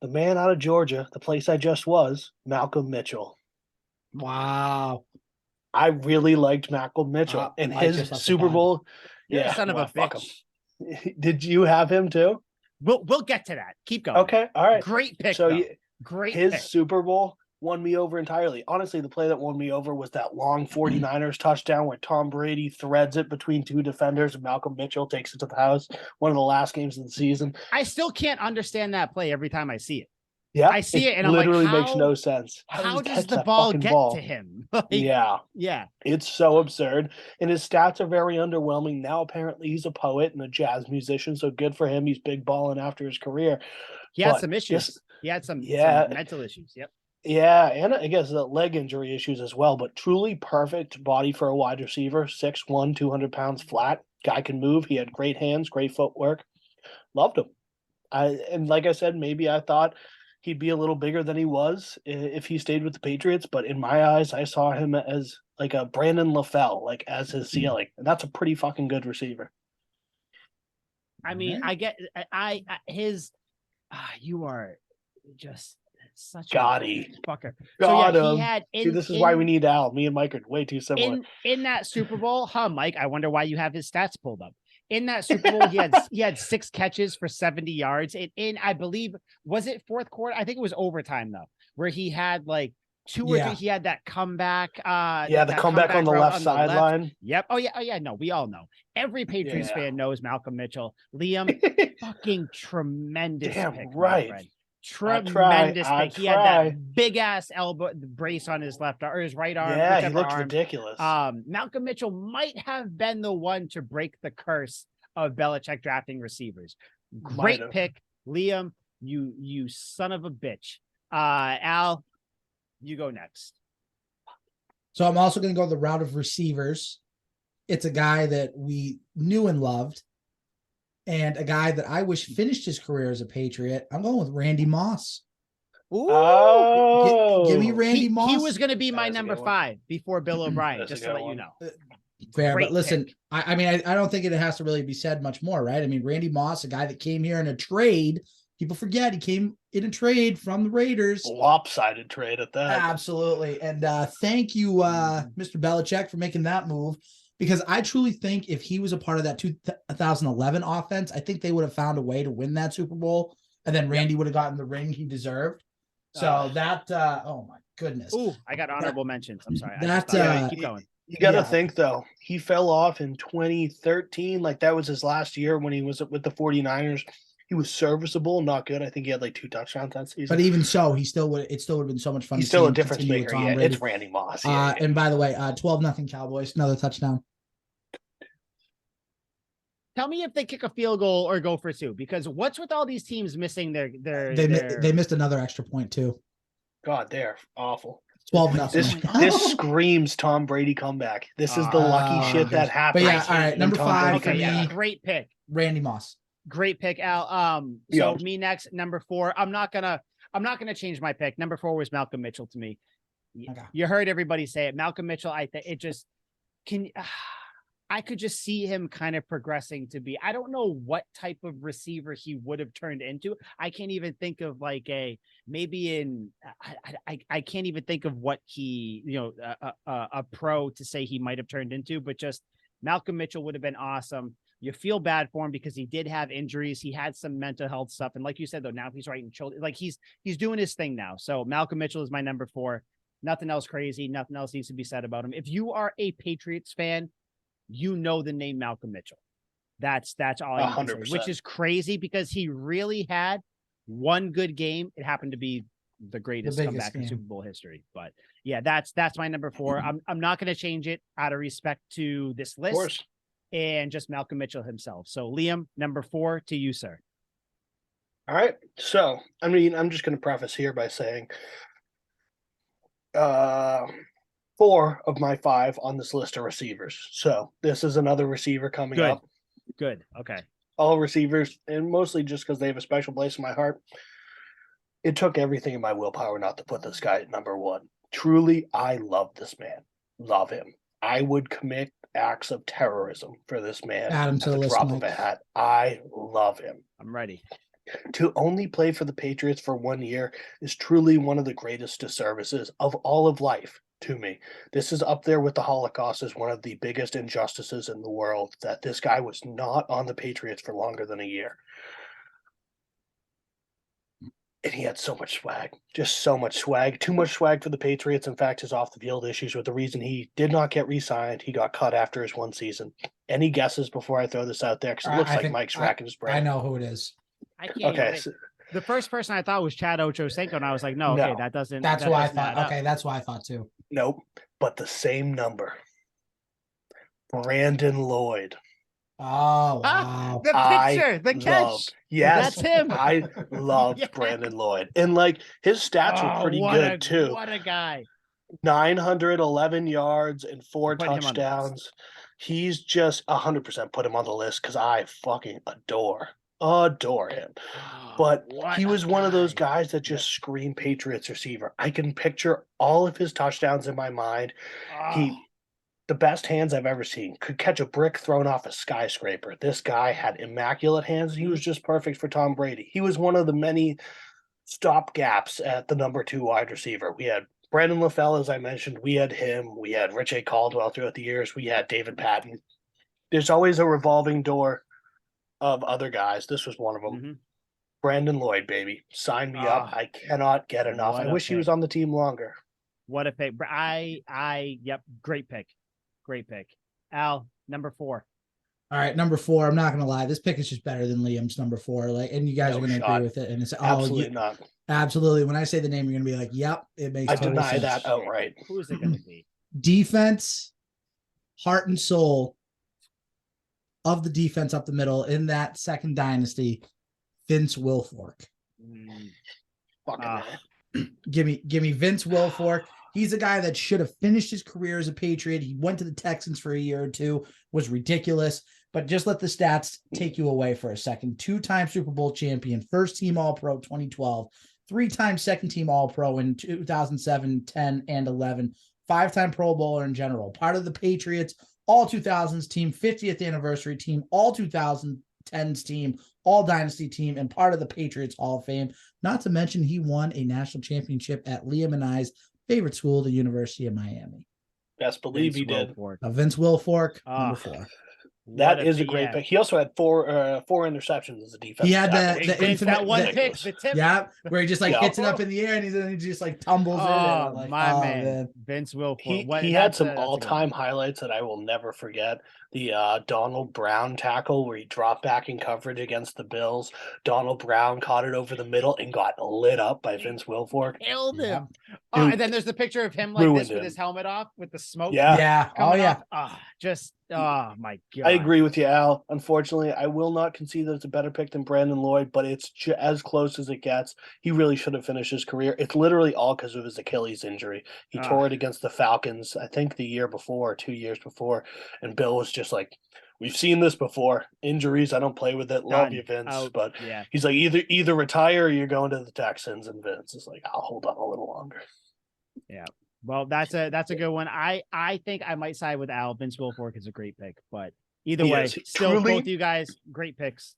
the man out of Georgia, the place I just was, Malcolm Mitchell. Wow. I really liked Malcolm Mitchell and his Super Bowl. You're a son of a bitch. Did you have him too? We'll get to that. Keep going. Okay. All right. Great pick. So great. His pick. Super Bowl won me over entirely. Honestly, the play that won me over was that long 49ers touchdown where Tom Brady threads it between 2 defenders and Malcolm Mitchell takes it to the house. One of the last games of the season. I still can't understand that play every time I see it. Yeah, I see it and I'm like, literally makes how- no sense. How he does catch the that ball fucking get ball? to him? Like, Yeah, yeah. it's so absurd. And his stats are very underwhelming. Now, apparently, he's a poet and a jazz musician, so good for him. He's big balling after his career. He had But some issues. this- He had some Yeah. mental issues. Yep. Yeah, and I guess the leg injury issues as well, but truly perfect body for a wide receiver. 6'1", 200 pounds flat. Guy can move. He had great hands, great footwork. Loved him. And like I said, maybe I thought he'd be a little bigger than he was if he stayed with the Patriots, but in my eyes, I saw him as like a Brandon LaFell, like as his ceiling. And that's a pretty fucking good receiver. I mean, Right. I get you are just such Gaudy. a fucker. Got so yeah, him. he had See, this is why we need Al. Me and Mike are way too similar. in that Super Bowl, Mike, I wonder why you have his stats pulled up. In that Super Bowl, he had 6 catches for 70 yards. I believe, was it fourth quarter? I think it was overtime though, where he had like 2 or 3. He had that comeback. The comeback on the route left sideline. Yep. Oh yeah. No, we all know. Every Patriots fan knows Malcolm Mitchell. Liam, fucking tremendous Damn pick, right. my friend. Tremendous I pick. He had that big ass elbow brace on his left arm or his right arm. Yeah, he looked arm. ridiculous. Malcolm Mitchell might have been the one to break the curse of Belichick drafting receivers. Great pick, Liam. You son of a bitch. Al, you go next. So I'm also going to go the route of receivers. It's a guy that we knew and loved, and a guy that I wish finished his career as a Patriot. I'm going with Randy Moss. Ooh. Oh, Give me Randy Moss. He was going to be my That is a number good 5 before Bill O'Brien, just to let you know. Fair, Great but listen, pick. I mean, I don't think it has to really be said much more, right? I mean, Randy Moss, a guy that came here in a trade. People forget he came in a trade from the Raiders. Lopsided trade at that. Absolutely. And thank you, Mr. Belichick, for making that move, because I truly think if he was a part of that 2011 offense, I think they would have found a way to win that Super Bowl, and then Randy would have gotten the ring he deserved. So oh my goodness. Ooh, I got honorable mentions. I'm sorry. Keep going. You got to think, though, he fell off in 2013. Like, that was his last year when he was with the 49ers. He was serviceable, not good. I think he had like 2 touchdowns that season. But even so, it still would have been so much fun. He's still a difference maker. Yeah, it's Randy Moss. And by the way, 12-0 Cowboys, another touchdown. Tell me if they kick a field goal or go for 2, because what's with all these teams missing they missed another extra point too. God, they're awful. 12-0. This screams Tom Brady comeback. This is the lucky shit that happened. But yeah, all right, number 5 for me. Great pick, Randy Moss. Great pick, Al. Me next, number 4. I'm not gonna change my pick. Number 4 was Malcolm Mitchell to me. Okay. You heard everybody say it. Malcolm Mitchell. I think it just I could just see him kind of progressing to be. I don't know what type of receiver he would have turned into. I can't even think of like I can't even think of what he, a pro to say he might have turned into, but just Malcolm Mitchell would have been awesome. You feel bad for him because he did have injuries. He had some mental health stuff. And like you said, though, now he's writing children. Like he's doing his thing now. So Malcolm Mitchell is my number 4. Nothing else crazy. Nothing else needs to be said about him. If you are a Patriots fan, you know the name Malcolm Mitchell. That's all I can say, which is crazy because he really had one good game. It happened to be the greatest comeback in Super Bowl history. But yeah, that's my number 4. I'm not going to change it out of respect to this list and just Malcolm Mitchell himself. So Liam, number 4 to you, sir. All right. So, I mean, I'm just going to preface here by saying 4 of my 5 on this list are receivers. So this is another receiver coming up. Good. Okay. All receivers, and mostly just because they have a special place in my heart. It took everything in my willpower not to put this guy at number 1. Truly, I love this man. Love him. I would commit acts of terrorism for this man at the drop of a hat. I love him. I'm ready. To only play for the Patriots for 1 year is truly one of the greatest disservices of all of life to me. This is up there with the Holocaust as one of the biggest injustices in the world, that this guy was not on the Patriots for longer than a year. And he had so much swag, just so much swag, too much swag for the Patriots. In fact, his off the field issues were the reason he did not get re-signed. He got cut after his 1 season. Any guesses before I throw this out there? Because it looks like Mike's racking his brain. I know who it is. I can't. Okay. The first person I thought was Chad Ochocinco, and I was like, no, okay, No. that doesn't. That's that why I doesn't add thought. up. Okay, that's why I thought too. Nope. But the same number. Brandon Lloyd. Oh wow! The picture, the catch. Yes, That's him. I loved Yeah. Brandon Lloyd. And like his stats were pretty good too. What a guy. 911 yards and 4 Putting him on the list. touchdowns. He's just 100% put him on the list because I fucking adore him. But What he a was one of those guy. guys that just screamed Patriots receiver. I can picture all of his touchdowns in my mind. Oh, The best hands I've ever seen. Could catch a brick thrown off a skyscraper. This guy had immaculate hands. He was just perfect for Tom Brady. He was one of the many stop gaps at the number 2 wide receiver. We had Brandon LaFell, as I mentioned. We had him. We had Rich A. Caldwell throughout the years. We had David Patton. There's always a revolving door of other guys. This was one of them. mhm. Brandon Lloyd, baby. Sign me up. Ah, I cannot get enough. what I a wish he was pick. on the team longer. What a pick. Yep. Great pick. Great pick. Al, number 4. All right, number 4. I'm not gonna lie, this pick is just better than Liam's number 4. Like, and you guys No are gonna shot. agree with it. And it's Absolutely not. absolutely. When I say the name, you're gonna be like, "Yep, it makes." I total deny sense. that outright. Who's it going to be? Defense, heart and soul of the defense up the middle in that second dynasty, Vince Wilfork. Fucking Ah. Give me Vince Wilfork. He's a guy that should have finished his career as a Patriot. He went to the Texans for a year or two, was ridiculous. But just let the stats take you away for a second. 2-time Super Bowl champion, first team All-Pro 2012, 3-time second team All-Pro in 2007, 10, and 11, 5-time Pro Bowler in general. Part of the Patriots all 2000s team, 50th anniversary team, all 2010s team, all dynasty team, and part of the Patriots Hall of Fame. Not to mention he won a national championship at Liam and I's favorite school, the University of Miami. Best believe he did. Vince Wilfork, number 4. That is a great pick. He also had four interceptions as a defense. He had tackle. the Vince, infinite that one ridiculous. pick, the tip. Yeah, where he just like Yeah. hits it up in the air and he just like tumbles in. Oh, And like, my oh, man. Vince Wilfork. He had some all-time highlights that I will never forget. The Donald Brown tackle where he dropped back in coverage against the Bills. Donald Brown caught it over the middle and got lit up by Vince Wilfork. Killed him. Yeah. Oh, Dude, and then there's the picture of him like this ruined with him. his helmet off with the smoke. Yeah. Oh coming yeah. off. Oh my God. I agree with you, Al. Unfortunately, I will not concede that it's a better pick than Brandon Lloyd, but it's as close as it gets. He really should have finished his career. It's literally all because of his Achilles injury. He tore it against the Falcons, I think the year before or 2 years before, and Bill was just like, we've seen this before. Injuries, I don't play with it. Love Done. you, Vince. Out. But Yeah. he's like, either retire or you're going to the Texans. And Vince is like, I'll hold on a little longer. Yeah. Well, that's a good one. I think I might side with Al. Vince Wilfork is a great pick, but either He way, is. still Truly- both you guys, great picks.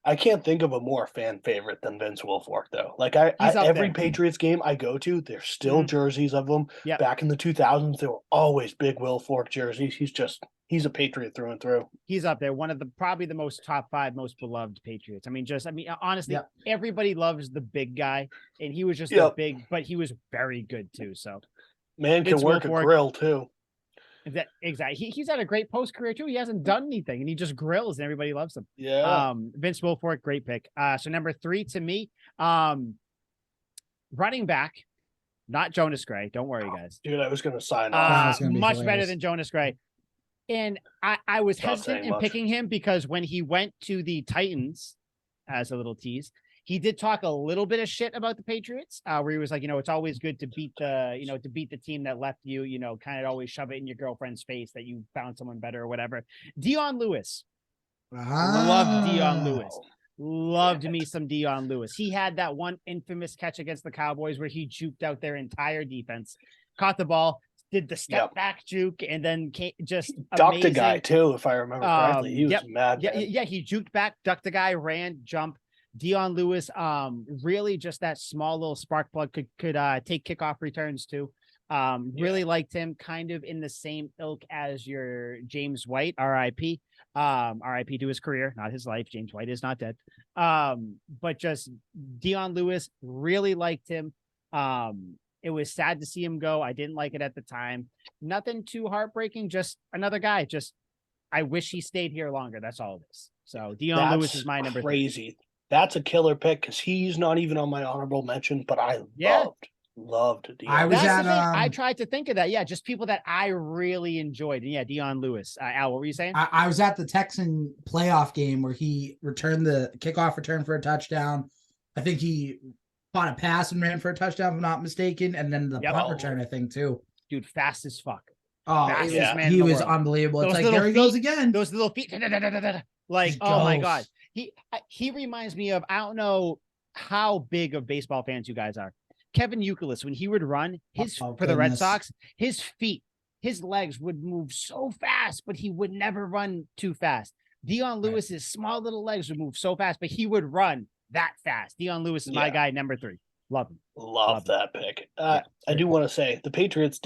I can't think of a more fan favorite than Vince Wilfork, though. Like He's up every there. Patriots game I go to, there's still Mhm. jerseys of him. Yep. Back in the 2000s, there were always big Wilfork jerseys. He's a Patriot through and through. He's up there. One of the probably the most top 5 most beloved Patriots. Honestly, Yep. everybody loves the big guy, and he was just a Yep. big, but he was very good too. So Man can Vince work Wilfork. a grill too. exactly. He's had a great post career too. He hasn't done anything, and he just grills, and everybody loves him. Yeah. Vince Wilfork, great pick. So number 3 to me, running back, not Jonas Gray. Don't worry, guys. Dude, I was gonna sign That's off. gonna be Much better hilarious. than Jonas Gray. And I was Not hesitant saying in much. picking him because when he went to the Titans, as a little tease, he did talk a little bit of shit about the Patriots, where he was like, it's always good to beat the team that left you, kind of always shove it in your girlfriend's face that you found someone better or whatever. Dion Lewis. Loved Dion Lewis. Loved me some Dion Lewis. He had that one infamous catch against the Cowboys where he juked out their entire defense, caught the ball, did the step back juke, and then just Ducked a amazing. guy too, if I remember correctly. He was mad. Yeah, he juked back, ducked the guy, ran, jump. Dion Lewis, really just that small little spark plug could take kickoff returns too. Really liked him, kind of in the same ilk as your James White, RIP. RIP to his career, not his life. James White is not dead. But just Dion Lewis, really liked him. It was sad to see him go. I didn't like it at the time. Nothing too heartbreaking, just another guy. Just I wish he stayed here longer. That's all it is. So Dion Lewis is my number 3. crazy. That's a killer pick because he's not even on my honorable mention, but I loved Dion. I was That's at the thing. I tried to think of that. Yeah, just people that I really enjoyed. Yeah, Dion Lewis. Al, what were you saying? I was at the Texan playoff game where he returned the kickoff return for a touchdown. I think he caught a pass and ran for a touchdown, if I'm not mistaken, and then the punt return, I think, too. Dude, fast as fuck. Oh, Fastest man he in the was world. unbelievable. Those it's like, there he goes again. Those little feet. Like, oh my God. He reminds me of, I don't know how big of baseball fans you guys are. Kevin Youkilis, when he would run, for the Red Sox, his feet, his legs would move so fast, but he would never run too fast. Dion Lewis's small little legs would move so fast, but he would run that fast. Dion Lewis is my guy, number 3. Love him. Love that pick. I do want to say the Patriots,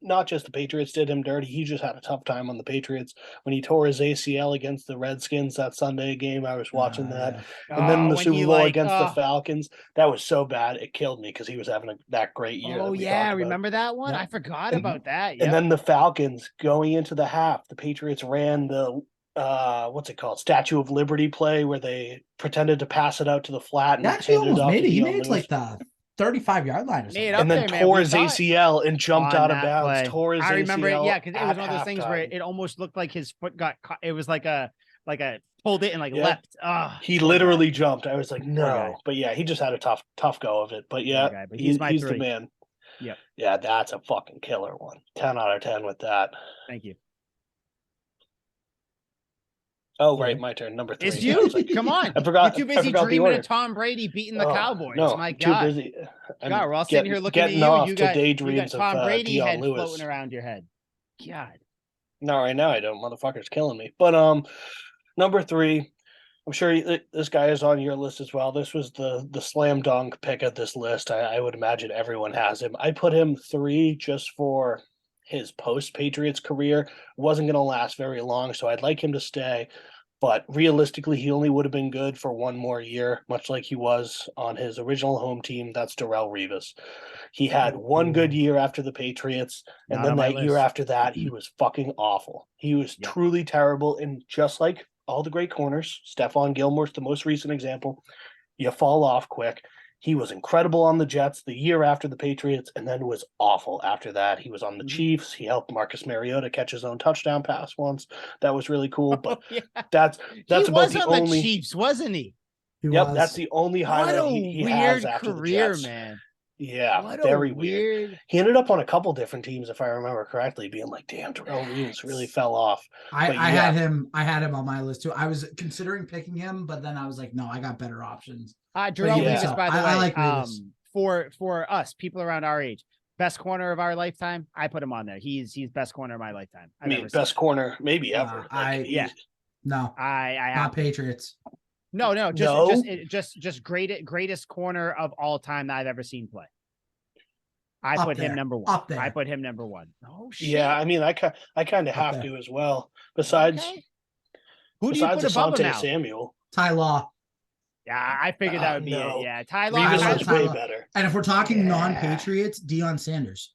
not just the Patriots did him dirty. He just had a tough time on the Patriots when he tore his ACL against the Redskins that Sunday game. I was watching that. And then the Super Bowl against the Falcons. That was so bad. It killed me because he was having that great year. Oh, yeah. Remember that one? I forgot about that. And then the Falcons going into the half, the Patriots ran the what's it called? Statue of Liberty play where they pretended to pass it out to the flat. And actually almost made it. He made it like the 35-yard line or something. And then tore his ACL and jumped out of bounds. Tore his ACL. I remember it, yeah, because it was one of those things where it almost looked like his foot got caught. It was like a pulled it and leapt. He literally jumped. I was like, no. But yeah, he just had a tough go of it. But yeah, but he's the man. Yeah. Yeah, that's a fucking killer one. 10 out of 10 with that. Thank you. Oh, right, my turn. Number 3. It's you. Come on. I forgot. You're too busy dreaming of Tom Brady beating the Cowboys. No, my too God. busy. God, we're all sitting here looking at you. You got Tom Brady head floating around your head. God. No, right now I don't. Motherfucker's killing me. But number 3, I'm sure this guy is on your list as well. This was the slam dunk pick of this list. I would imagine everyone has him. I put him 3 just for his post-Patriots career. Wasn't going to last very long, so I'd like him to stay. But realistically, he only would have been good for one more year, much like he was on his original home team. That's Darrelle Revis. He had one good year after the Patriots, and then that year after that, he was fucking awful. He was truly terrible, and just like all the great corners, Stephon Gilmore's the most recent example, you fall off quick. He was incredible on the Jets the year after the Patriots, and then was awful after that. He was on the Chiefs. He helped Marcus Mariota catch his own touchdown pass once. That was really cool. But that's about the only. The Chiefs, wasn't he? That's the only highlight he has after career, the Jets. Man. Yeah, very weird. He ended up on a couple different teams, if I remember correctly, being like, "Damn, Darrelle Revis really fell off." I had him on my list too. I was considering picking him, but then I was like, "No, I got better options." Darrelle Revis, by the way, I like Revis. For us, people around our age, best corner of our lifetime. I put him on there. He's best corner of my lifetime. Best corner maybe ever. Not Patriots. No, just greatest corner of all time that I've ever seen play. I put him number 1. I put him number 1. Oh shit. Yeah, I mean, I kind of have to as well. Besides, who do you put above him now? Samuel, Ty Law. Yeah, I figured that would be it. Yeah, Ty Law. Revis was way better. And if we're talking non-Patriots, Deion Sanders.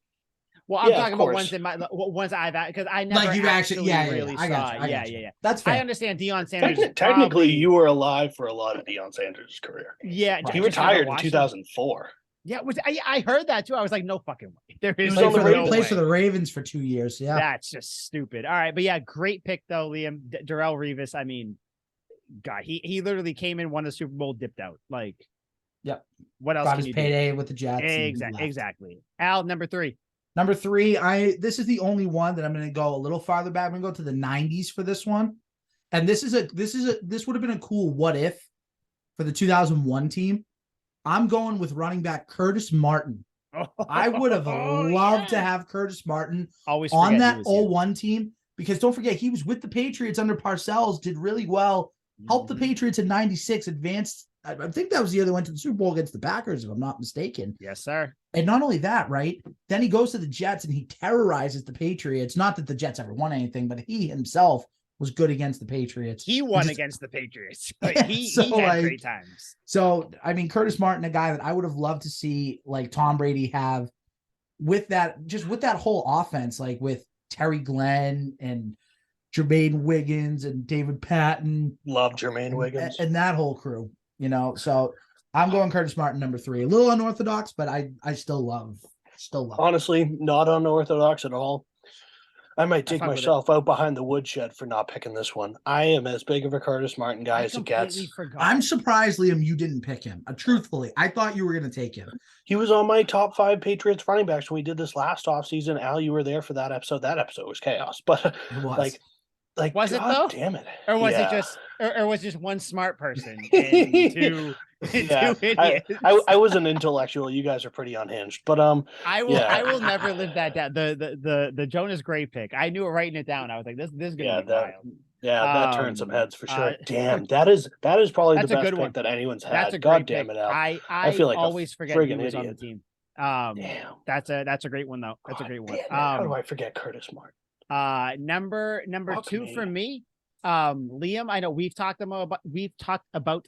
Well, I'm talking about ones I've because I never really saw. Yeah. That's fair. I understand Deion Sanders. Technically, you were alive for a lot of Deion Sanders' career. Yeah, he retired in 2004. Yeah, I heard that too. I was like, no fucking way. There is no way. He played for the Ravens for 2 years. Yeah, that's just stupid. All right, but yeah, great pick though, Liam. Darrelle Revis. I mean, God, he literally came in, won the Super Bowl, dipped out. Like, yep. What else? Got his payday with the Jets. Exactly. Al, number 3. Number 3, this is the only one that I'm going to go a little farther back. I'm going to go to the 90s for this one. And this would have been a cool what if for the 2001 team. I'm going with running back Curtis Martin. I would have loved to have Curtis Martin on that 01 team because don't forget, he was with the Patriots under Parcells, did really well, helped the Patriots in 96, advanced. I think that was the year they went to the Super Bowl against the Packers, if I'm not mistaken. Yes, sir. And not only that, right? Then he goes to the Jets and he terrorizes the Patriots. Not that the Jets ever won anything, but he himself was good against the Patriots. He won against the Patriots. He had great times. So, I mean, Curtis Martin, a guy that I would have loved to see like Tom Brady have with that whole offense, like with Terry Glenn and Jermaine Wiggins and David Patton. Love Jermaine Wiggins. And that whole crew. So I'm going Curtis Martin number 3. A little unorthodox, but I still love. Honestly, not unorthodox at all. I might dig fine with myself out behind the woodshed for not picking this one. I am as big of a Curtis Martin guy I as it completely gets. forgot. I'm surprised, Liam, you didn't pick him. Truthfully, I thought you were going to take him. He was on my top 5 Patriots running backs when we did this last offseason. Al, you were there for that episode. That episode was chaos. But It was. like Was it God though? damn it. Or was it Yeah. just or was just one smart person and two Yeah, idiots? I was an intellectual. You guys are pretty unhinged, but I will yeah. I will never live that down. The Jonas Gray pick. I knew it writing it down. I was like, this is gonna be wild. That turned some heads for sure. uh, Damn, that is probably the That's a best good pick one. that anyone's had. That's a God great damn pick. it, Al. I feel like a always forget he friggin' was on the idiot. team. Damn. That's a great one though. That's a great one. Damn it. How do I forget Curtis Martin? Number Fuck 2 me. for me. Liam, I know we've talked about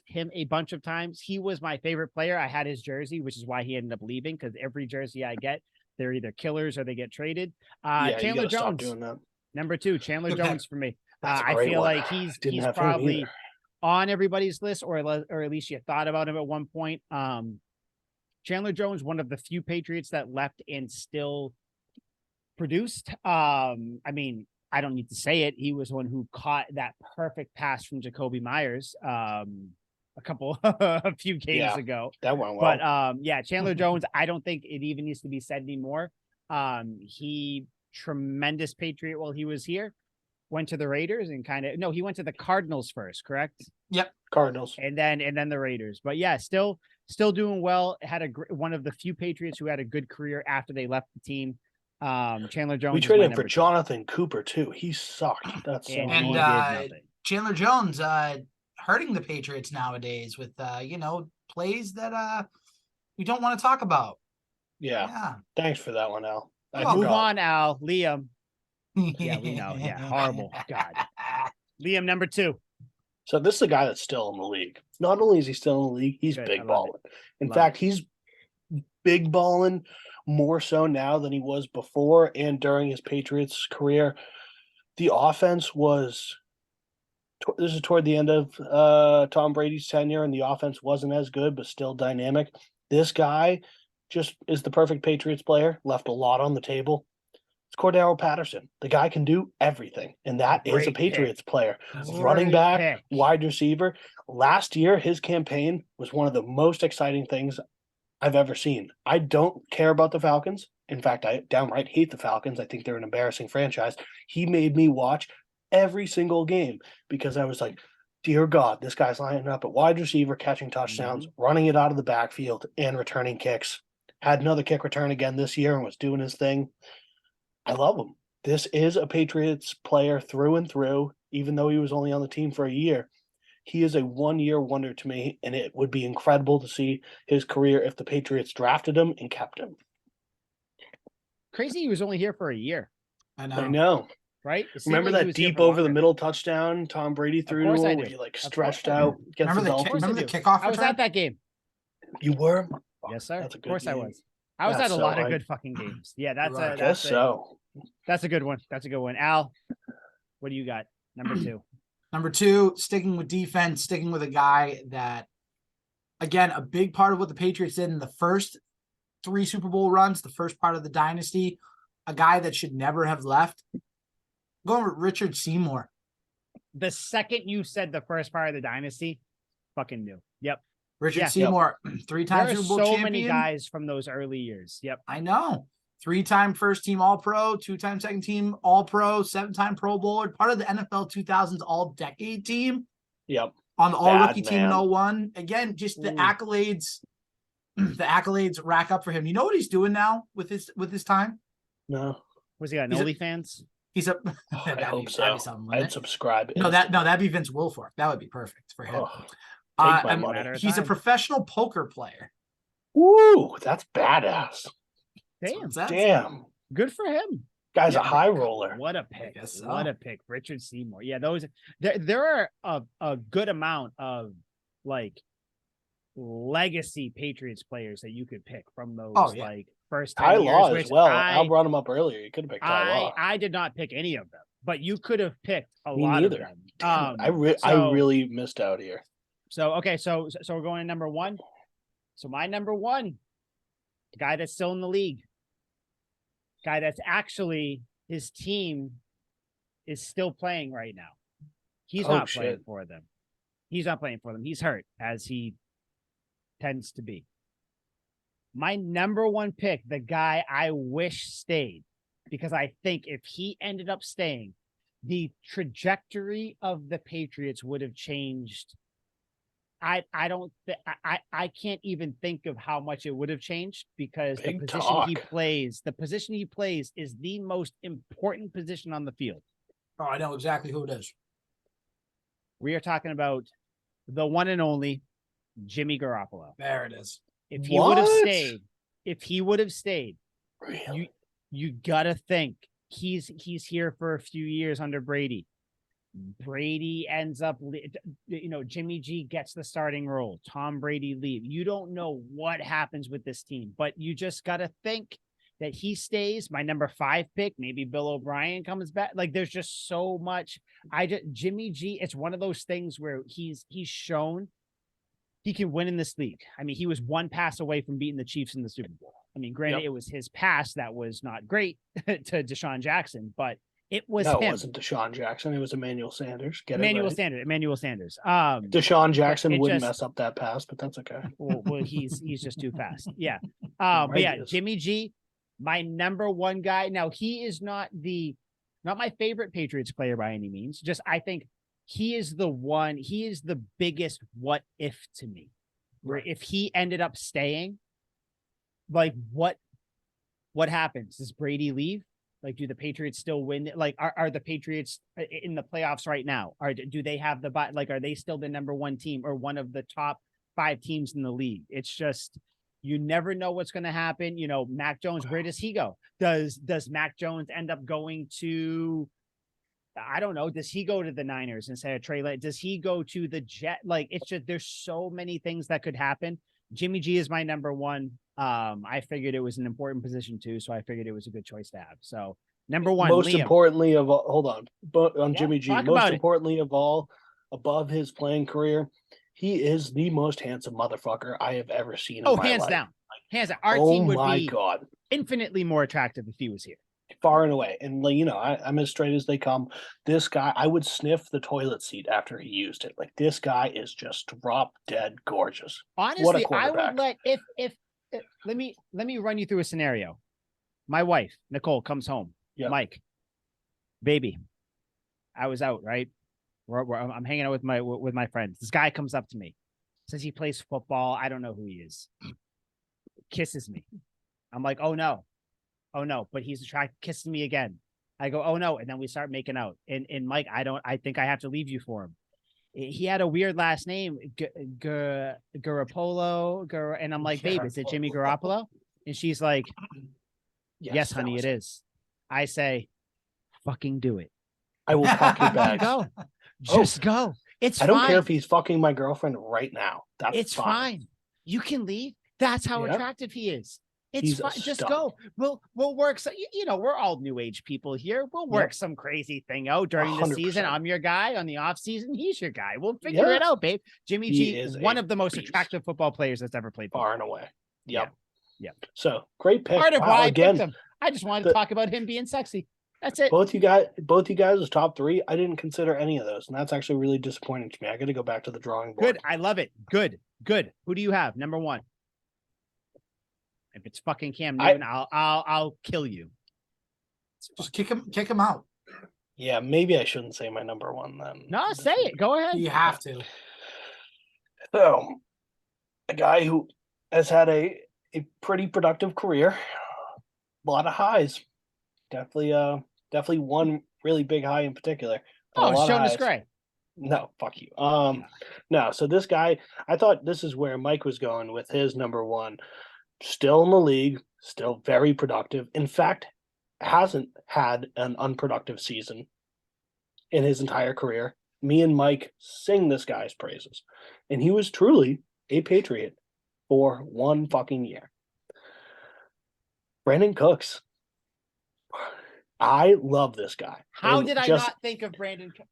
him a bunch of times. He was my favorite player. I had his jersey, which is why he ended up leaving, because every jersey I get, they're either killers or they get traded. Yeah, Chandler you gotta stop Jones, doing that. number 2, Chandler Good pick. Jones for me. That's a I great feel one. like he's Didn't have him probably either. on everybody's list, or at least you thought about him at one point. Chandler Jones, one of the few Patriots that left and still produced. I mean, I don't need to say it. He was one who caught that perfect pass from Jacoby Myers a few games ago. That went well. But Chandler Jones, I don't think it even needs to be said anymore. He tremendous Patriot while he was here. Went to the Raiders and he went to the Cardinals first, correct? Yep. Cardinals. And then the Raiders. But yeah, still doing well. Had one of the few Patriots who had a good career after they left the team. Chandler Jones. We traded him for Jonathan Cooper too. He sucked. That's so and And, he did nothing. Chandler Jones hurting the Patriots nowadays with plays that we don't want to talk about. Yeah. Thanks for that one, Al. Move on, Al. Liam. Yeah, we know. Yeah, horrible. God. Liam, number 2. So this is a guy that's still in the league. Not only is he still in the league, he's Good. big I love balling. In Love fact, he's big balling more so now than he was before and during his Patriots career. The offense was this is toward the end of Tom Brady's tenure, and the offense wasn't as good, but still dynamic. This guy just is the perfect Patriots player, left a lot on the table. It's Cordero Patterson. The guy can do everything, and that is a Patriots player. Running back, wide receiver. Last year, his campaign was one of the most exciting things I've ever seen. I don't care about the Falcons. In fact, I downright hate the Falcons. I think they're an embarrassing franchise. He made me watch every single game because I was like, dear God, this guy's lining up at wide receiver, catching touchdowns, running it out of the backfield, and returning kicks. Had another kick return again this year and was doing his thing. I love him. This is a Patriots player through and through, even though he was only on the team for a year. He is a one-year wonder to me, and it would be incredible to see his career if the Patriots drafted him and kept him. Crazy he was only here for a year. I know. I know. Right? Remember that deep over the middle touchdown Tom Brady threw to him where he stretched out against the Dolphins? Remember the kickoff I was return? at that game. You were? Yes, sir. That's a Of good course I game. was. I was That's at a so lot of hype. good fucking games. Yeah, that's Right. a Guess so. that's a good one. That's a good one. Al, what do you got? Number 2. Number 2, sticking with defense, sticking with a guy that, again, a big part of what the Patriots did in the first 3 Super Bowl runs, the first part of the dynasty, a guy that should never have left. I'm going with Richard Seymour. The second you said the first part of the dynasty, fucking knew. Yep. Richard Seymour, 3-time There are Super Bowl so champion. many guys from those early years. Yep. I know. 3-time first team All-Pro, 2-time second team All-Pro, 7-time Pro Bowler, part of the NFL 2000s All-Decade team. Yep. On the All-Rookie team in man. 01. Again, just the accolades. The accolades rack up for him. You know what he's doing now with his time? No. Was he on He's a- OnlyFans? He's a. I hope so. That'd be something, wouldn't I'd it? subscribe. No, that'd be Vince Wilfork. That would be perfect for him. Oh, take my and money. he's a professional poker player. Woo, that's badass. Damn. Damn. Good for him. Guy's a high roller. What a pick. guess so. What a pick. Richard Seymour. Yeah, there are a good amount of like legacy Patriots players that you could pick from those like first 10 Ty years. Law as which well. Al brought him up earlier. You could have picked Ty Law. I did not pick any of them, but you could have picked a Me lot neither. of them. Damn, I really missed out here. So okay, so we're going to number one. So my number one, the guy that's still in the league, guy that's actually his team is still playing right now. He's not playing for them. He's not playing for them. He's hurt, as he tends to be. My number one pick, the guy I wish stayed, because I think if he ended up staying, the trajectory of the Patriots would have changed. I can't even think of how much it would have changed, because the position he plays is the most important position on the field. Oh, I know exactly who it is. We are talking about the one and only Jimmy Garoppolo. There it is. If he would have stayed, Really? you gotta think he's here for a few years under Brady. Brady ends up, Jimmy G gets the starting role. Tom Brady leave. You don't know what happens with this team, but you just got to think that he stays. My number 5 pick, maybe Bill O'Brien comes back. Like, there's just so much. Jimmy G, it's one of those things where he's shown he can win in this league. I mean, he was one pass away from beating the Chiefs in the Super Bowl. I mean, granted, It was his pass that was not great to Deshaun Jackson, but it was him. It wasn't Deshaun Jackson. It was Emmanuel Sanders. Emmanuel Sanders. Deshaun Jackson wouldn't mess up that pass, but that's okay. Well, he's just too fast. Yeah. But yeah, Jimmy G, my number one guy. Now, he is not my favorite Patriots player by any means. Just, I think he is the biggest what if to me. Where if he ended up staying, like what happens? Does Brady leave? Like, do the Patriots still win? Like, are the Patriots in the playoffs right now? Do they have are they still the number one team or one of the top 5 teams in the league? It's just, you never know what's going to happen. Mac Jones, where does he go? Does Mac Jones end up going to, I don't know. Does he go to the Niners instead of Trey Lance? Does he go to the Jet? Like, it's just, there's so many things that could happen. Jimmy G is my number one. I figured it was an important position too, so I figured it was a good choice to have. So number one, most Liam. importantly of all, hold on, but on Jimmy G, most importantly of all, above his playing career, he is the most handsome motherfucker I have ever seen. In my hands life. down, hands down. Our team would be God, infinitely more attractive if he was here. Far and away. And I'm as straight as they come. This guy, I would sniff the toilet seat after he used it. Like, this guy is just drop dead gorgeous. Honestly, I would let me run you through a scenario. My wife, Nicole, comes home. Yep. Mike, baby, I was out, right? I'm hanging out with my friends. This guy comes up to me, says he plays football. I don't know who he is. Kisses me. I'm like, oh no. But he's attracted, kisses me again. I go, oh no. And then we start making out. And Mike, I think I have to leave you for him. He had a weird last name, Garoppolo. And I'm like, babe, is it Jimmy Garoppolo? And she's like, yes, honey, it is. I say, fucking do it. I will pack your bags. Go. Just go. It's fine. I don't care if he's fucking my girlfriend right now. It's fine. You can leave. That's how attractive he is. It's fine. Just go. We'll work. So, we're all new age people here. We'll work some crazy thing out during the season. I'm your guy. On the off season, he's your guy. We'll figure it out, babe. Jimmy G is one of the most attractive football players that's ever played. Far and away. Yep. Yeah. So great pick. Part of why I picked him. I just wanted to talk about him being sexy. That's it. Both you guys was top 3. I didn't consider any of those, and that's actually really disappointing to me. I got to go back to the drawing board. Good. I love it. Good. Who do you have? Number 1. If it's fucking Cam Newton, I'll kill you. Just kick him out. Yeah, maybe I shouldn't say my number 1 then. No, say it. Go ahead. You have to. So, a guy who has had a pretty productive career, a lot of highs. Definitely one really big high in particular. Jonas Gray. No, fuck you. No. So this guy, I thought this is where Mike was going with his number 1. Still in the league, still very productive. In fact, hasn't had an unproductive season in his entire career. Me and Mike sing this guy's praises. And he was truly a Patriot for 1 fucking year. Brandon Cooks. I love this guy. How did I not think of Brandon Cooks?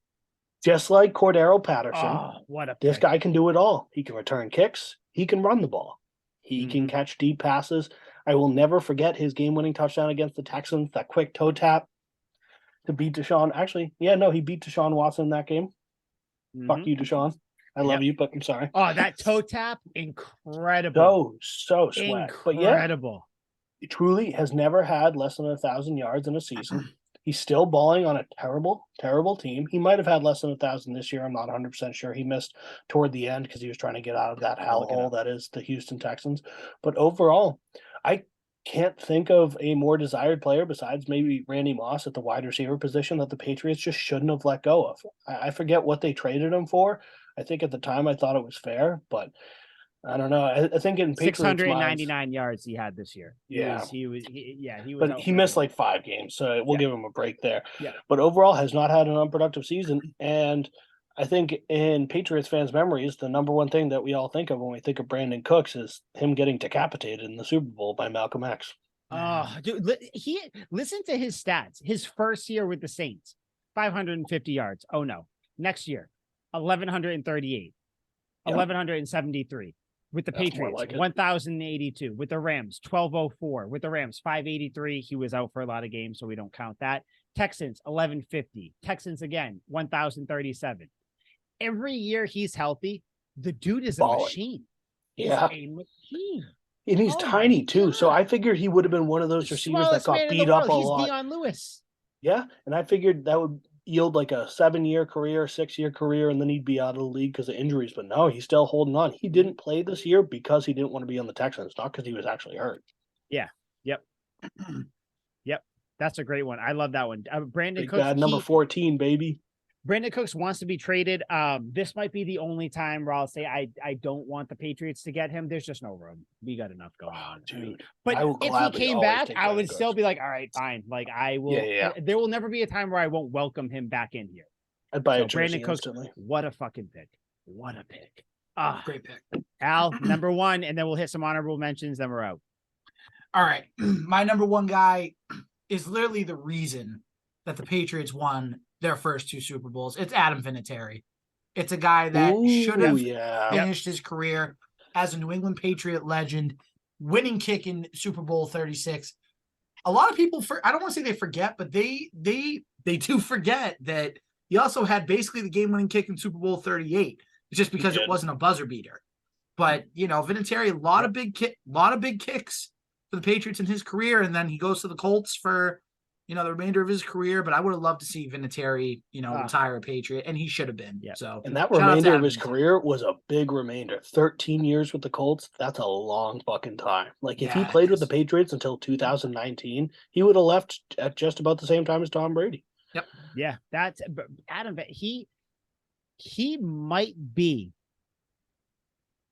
Just like Cordero Patterson, Oh, what a this pick. guy can do it all. He can return kicks. He can run the ball. He can catch deep passes. I will never forget his game-winning touchdown against the Texans, that quick toe tap to beat Deshaun. Actually, he beat Deshaun Watson in that game. Fuck you, Deshaun. I love you, but I'm sorry. Oh, that toe tap, incredible. So swag. Incredible. But he truly has never had less than 1,000 yards in a season. He's still balling on a terrible, terrible team. He might have had less than 1,000 this year. I'm not 100% sure. He missed toward the end because he was trying to get out of that hellhole that is the Houston Texans. But overall, I can't think of a more desired player besides maybe Randy Moss at the wide receiver position that the Patriots just shouldn't have let go of. I forget what they traded him for. I think at the time I thought it was fair, but I don't know. I think in Patriots 699 yards he had this year. Yeah. He was. But he missed like 5 games, so we'll give him a break there. Yeah. But overall has not had an unproductive season. And I think in Patriots fans' memories, the number one thing that we all think of when we think of Brandon Cooks is him getting decapitated in the Super Bowl by Malcolm X. Oh, dude, listen to his stats. His first year with the Saints, 550 yards. Oh no. Next year, 1,138, 1,173. With the Patriots, like 1,082. With the Rams, 1,204. With the Rams, 583. He was out for a lot of games, so we don't count that. Texans, 1,150. Texans again, 1,037. Every year he's healthy, the dude is a machine. He's a machine. And he's tiny too, so I figured he would have been one of those receivers that got beat up a lot. He's Deion Lewis. Yeah, and I figured that would yield like a 7-year career, 6-year career, and then he'd be out of the league because of injuries. But no, he's still holding on. He didn't play this year because he didn't want to be on the Texans, not because he was actually hurt. Yeah. Yep. Yep. That's a great one. I love that one. Brandon Big Cooks, bad number 14, baby. Brandon Cooks wants to be traded. This might be the only time where I'll say I don't want the Patriots to get him. There's just no room. We got enough going on, dude. But if he came back, I would still be like, all right, fine. Like I will. Yeah. There will never be a time where I won't welcome him back in here. I'd buy a jersey Brandon Cooks, instantly. what a fucking pick! What a pick! Great pick. Al, number 1, and then we'll hit some honorable mentions. Then we're out. All right, my number 1 guy is literally the reason that the Patriots won their first 2 Super Bowls. It's Adam Vinatieri. It's a guy that should have finished his career as a New England Patriot legend, winning kick in Super Bowl 36. A lot of people, I don't want to say they forget, but they do forget that he also had basically the game-winning kick in Super Bowl 38. It's just because it wasn't a buzzer beater. But Vinatieri, a lot of big kicks for the Patriots in his career, and then he goes to the Colts for the remainder of his career. But I would have loved to see Vinatieri, retire a Patriot, and he should have been. Yeah. So, and that remainder of his career was a big remainder. 13 years with the Colts, that's a long fucking time. Like if he played with the Patriots until 2019, he would have left at just about the same time as Tom Brady. Yep. Yeah, that's Adam. He might be,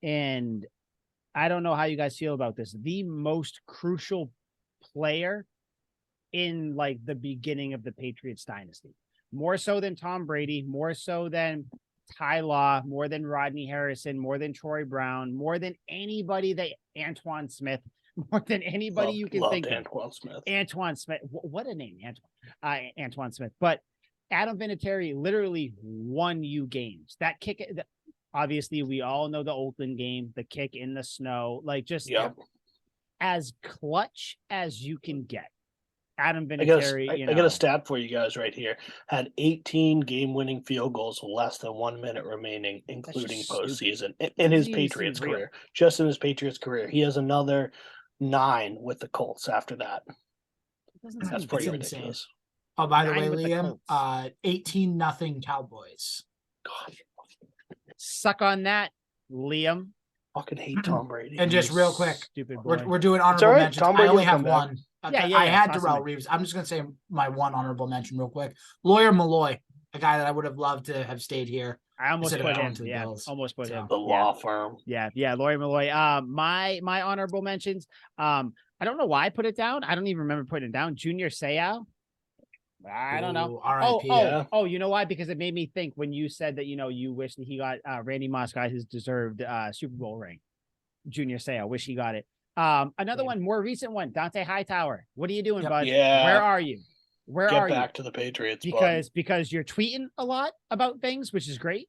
and I don't know how you guys feel about this, the most crucial player in like the beginning of the Patriots dynasty. More so than Tom Brady, more so than Ty Law, more than Rodney Harrison, more than Troy Brown, more than anybody that Antoine Smith, more than anybody you can think of. Antoine Smith. What a name, Antoine Smith. But Adam Vinatieri literally won you games. That kick, obviously, we all know the Oakland game, the kick in the snow, like just as clutch as you can get. Adam Vinatieri. I got a stat for you guys right here. Had 18 game-winning field goals with less than 1 minute remaining, including postseason, in his Patriots career. Just in his Patriots career, he has another 9 with the Colts after that. That's pretty ridiculous. Oh, by the way, Liam, 18-0 Cowboys. God. Suck on that, Liam. Fucking hate Tom Brady. And just real quick, stupid boy. We're doing honorable mentions. I only have one. I had Darrelle Reeves. I'm just going to say my one honorable mention real quick. Lawyer Malloy, a guy that I would have loved to have stayed here. I almost put him. Yeah, almost put him. The law firm. Yeah, Lawyer Malloy. My honorable mentions. I don't know why I put it down. I don't even remember putting it down. Junior Seau. I don't know. Oh, you know why? Because it made me think when you said that, you wish that he got Randy Moss got his deserved Super Bowl ring. Junior Seau, wish he got it. Another one, more recent one, Dante Hightower. What are you doing, bud? Yeah. Where are you? Where Get are back you? to the Patriots, Because you're tweeting a lot about things, which is great.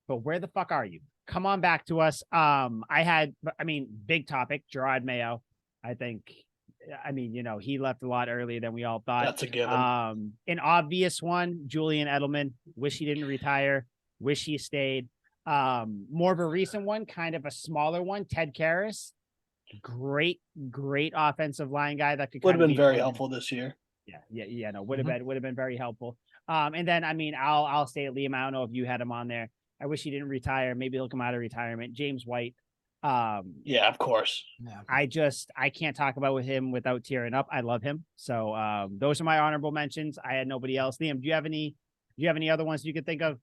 But where the fuck are you? Come on back to us. Big topic, Gerard Mayo. He left a lot earlier than we all thought. That's a given. An obvious one, Julian Edelman. Wish he didn't retire. Wish he stayed. More of a recent one, kind of a smaller one, Ted Karras. Great offensive line guy that could would have been very helpful this year. Would have been very helpful. And then I'll stay at Liam. I don't know if you had him on there. I wish he didn't retire. Maybe he'll come out of retirement. James White. Yeah, of course. Yeah. I can't talk about with him without tearing up. I love him. So those are my honorable mentions. I had nobody else. Liam, do you have any other ones you could think of?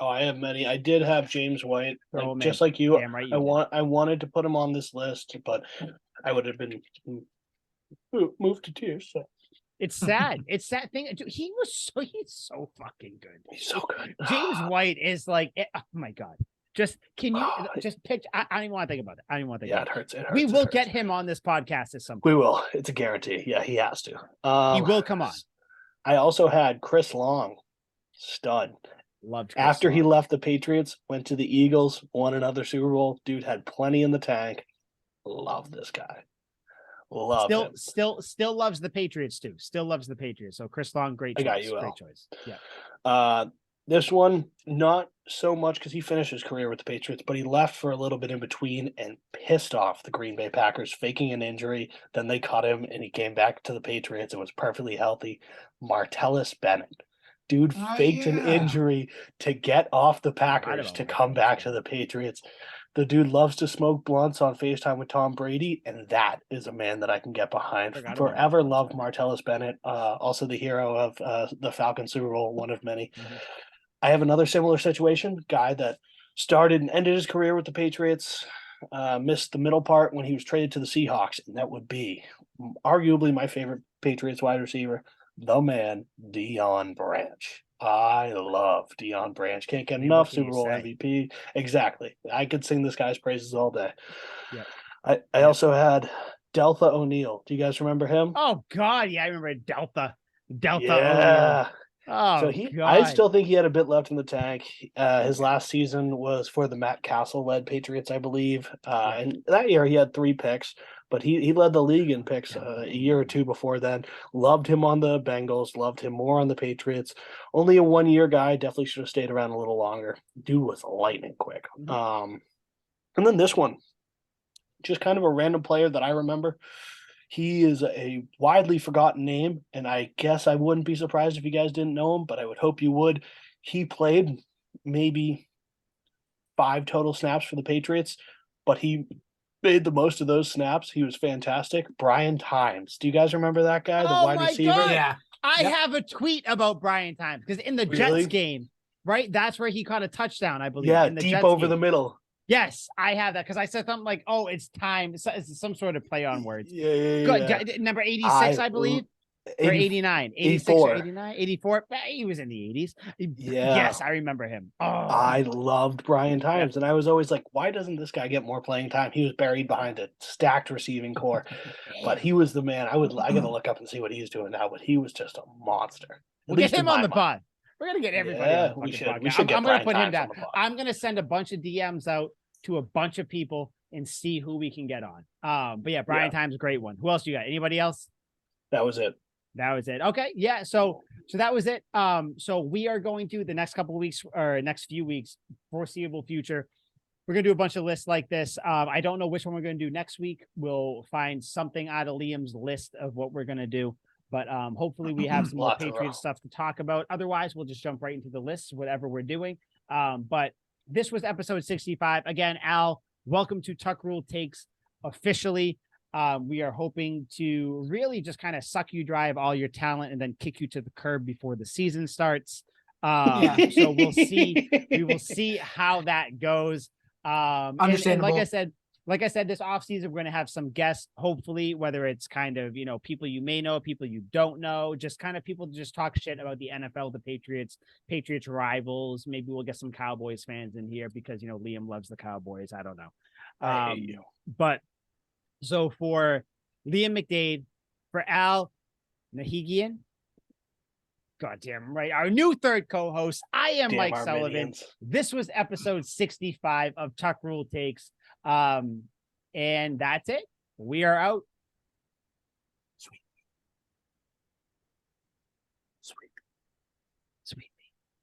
Oh, I have many. I did have James White, just like you. Damn right I wanted to put him on this list, but I would have been moved to tears. So it's sad. It's sad thing. Dude, he's so fucking good. He's so good. James White is like, oh my God. Just can you just pitch? I don't even want to think about it. Yeah, it hurts. We will get him on this podcast at some point. We will. It's a guarantee. Yeah, he has to. He will come on. I also had Chris Long, stud. Loved Chris After Long. he left the Patriots, went to the Eagles, won another Super Bowl. Dude had plenty in the tank. Love this guy. Love him. Still loves the Patriots too. Still loves the Patriots. So Chris Long, great choice. I got you, great choice. Yeah. This one, not so much because he finished his career with the Patriots, but he left for a little bit in between and pissed off the Green Bay Packers, faking an injury. Then they cut him and he came back to the Patriots and was perfectly healthy. Martellus Bennett. Dude faked an injury to get off the Packers to come back to the Patriots. The dude loves to smoke blunts on FaceTime with Tom Brady, and that is a man that I can get behind. Forever loved Martellus Bennett, also the hero of the Falcons Super Bowl, one of many. Mm-hmm. I have another similar situation, guy that started and ended his career with the Patriots, missed the middle part when he was traded to the Seahawks, and that would be arguably my favorite Patriots wide receiver, the man, Deion Branch. I love Deion Branch. Can't get enough. Super Bowl MVP. Exactly. I could sing this guy's praises all day. Yeah. I also had Deltha O'Neal. Do you guys remember him? Oh God, yeah, I remember Deltha yeah. O'Neal. Oh, so I still think he had a bit left in the tank. His last season was for the Matt Castle-led Patriots, I believe. And that year he had 3 picks, but he led the league in picks a year or two before then. Loved him on the Bengals, loved him more on the Patriots. Only a 1-year guy, definitely should have stayed around a little longer. Dude was lightning quick. And then this one, just kind of a random player that I remember. He is a widely forgotten name, and I guess I wouldn't be surprised if you guys didn't know him, but I would hope you would. He played maybe 5 total snaps for the Patriots, but he made the most of those snaps. He was fantastic. Brian Times. Do you guys remember that guy, the wide receiver? God. Yeah. I have a tweet about Brian Times because in the Jets game, right? That's where he caught a touchdown, I believe. Yeah, in the deep Jets over game. The middle. Yes, I have that because I said something like, "Oh, it's time." It's some sort of play on words. Yeah. Good. Number 86, I believe, or 89, 86 or 89, 84. He was in the 80s. Yeah. Yes, I remember him. Oh, I loved Brian Times, and I was always like, "Why doesn't this guy get more playing time?" He was buried behind a stacked receiving core, but he was the man. I got to look up and see what he's doing now, but he was just a monster. We'll get him on the pod. We're gonna get everybody on the podcast. We should get I'm gonna put him Brian down. I'm gonna send a bunch of DMs out to a bunch of people and see who we can get on. But yeah, Brian Times, a great one. Who else you got? Anybody else? That was it. Okay. Yeah. So that was it. So we are going to the next couple of weeks or next few weeks, foreseeable future. We're going to do a bunch of lists like this. I don't know which one we're going to do next week. We'll find something out of Liam's list of what we're going to do. But hopefully we have some more Patriots stuff to talk about. Otherwise, we'll just jump right into the lists, whatever we're doing. But this was episode 65. Again, Al, welcome to Tuck Rule Takes officially. We are hoping to really just kind of suck you dry of all your talent and then kick you to the curb before the season starts. So we'll see. We will see how that goes. Understandable. And like I said, this offseason, we're going to have some guests, hopefully, whether it's kind of, people you may know, people you don't know, just kind of people to just talk shit about the NFL, the Patriots rivals. Maybe we'll get some Cowboys fans in here because, Liam loves the Cowboys. I don't know. I hate you. But so for Liam McDade, for Al Nahigian, Goddamn right. Our new third co-host. I am Damn Mike Sullivan. Armenians. This was episode 65 of Tuck Rule Takes. And that's it. We are out. Sweet.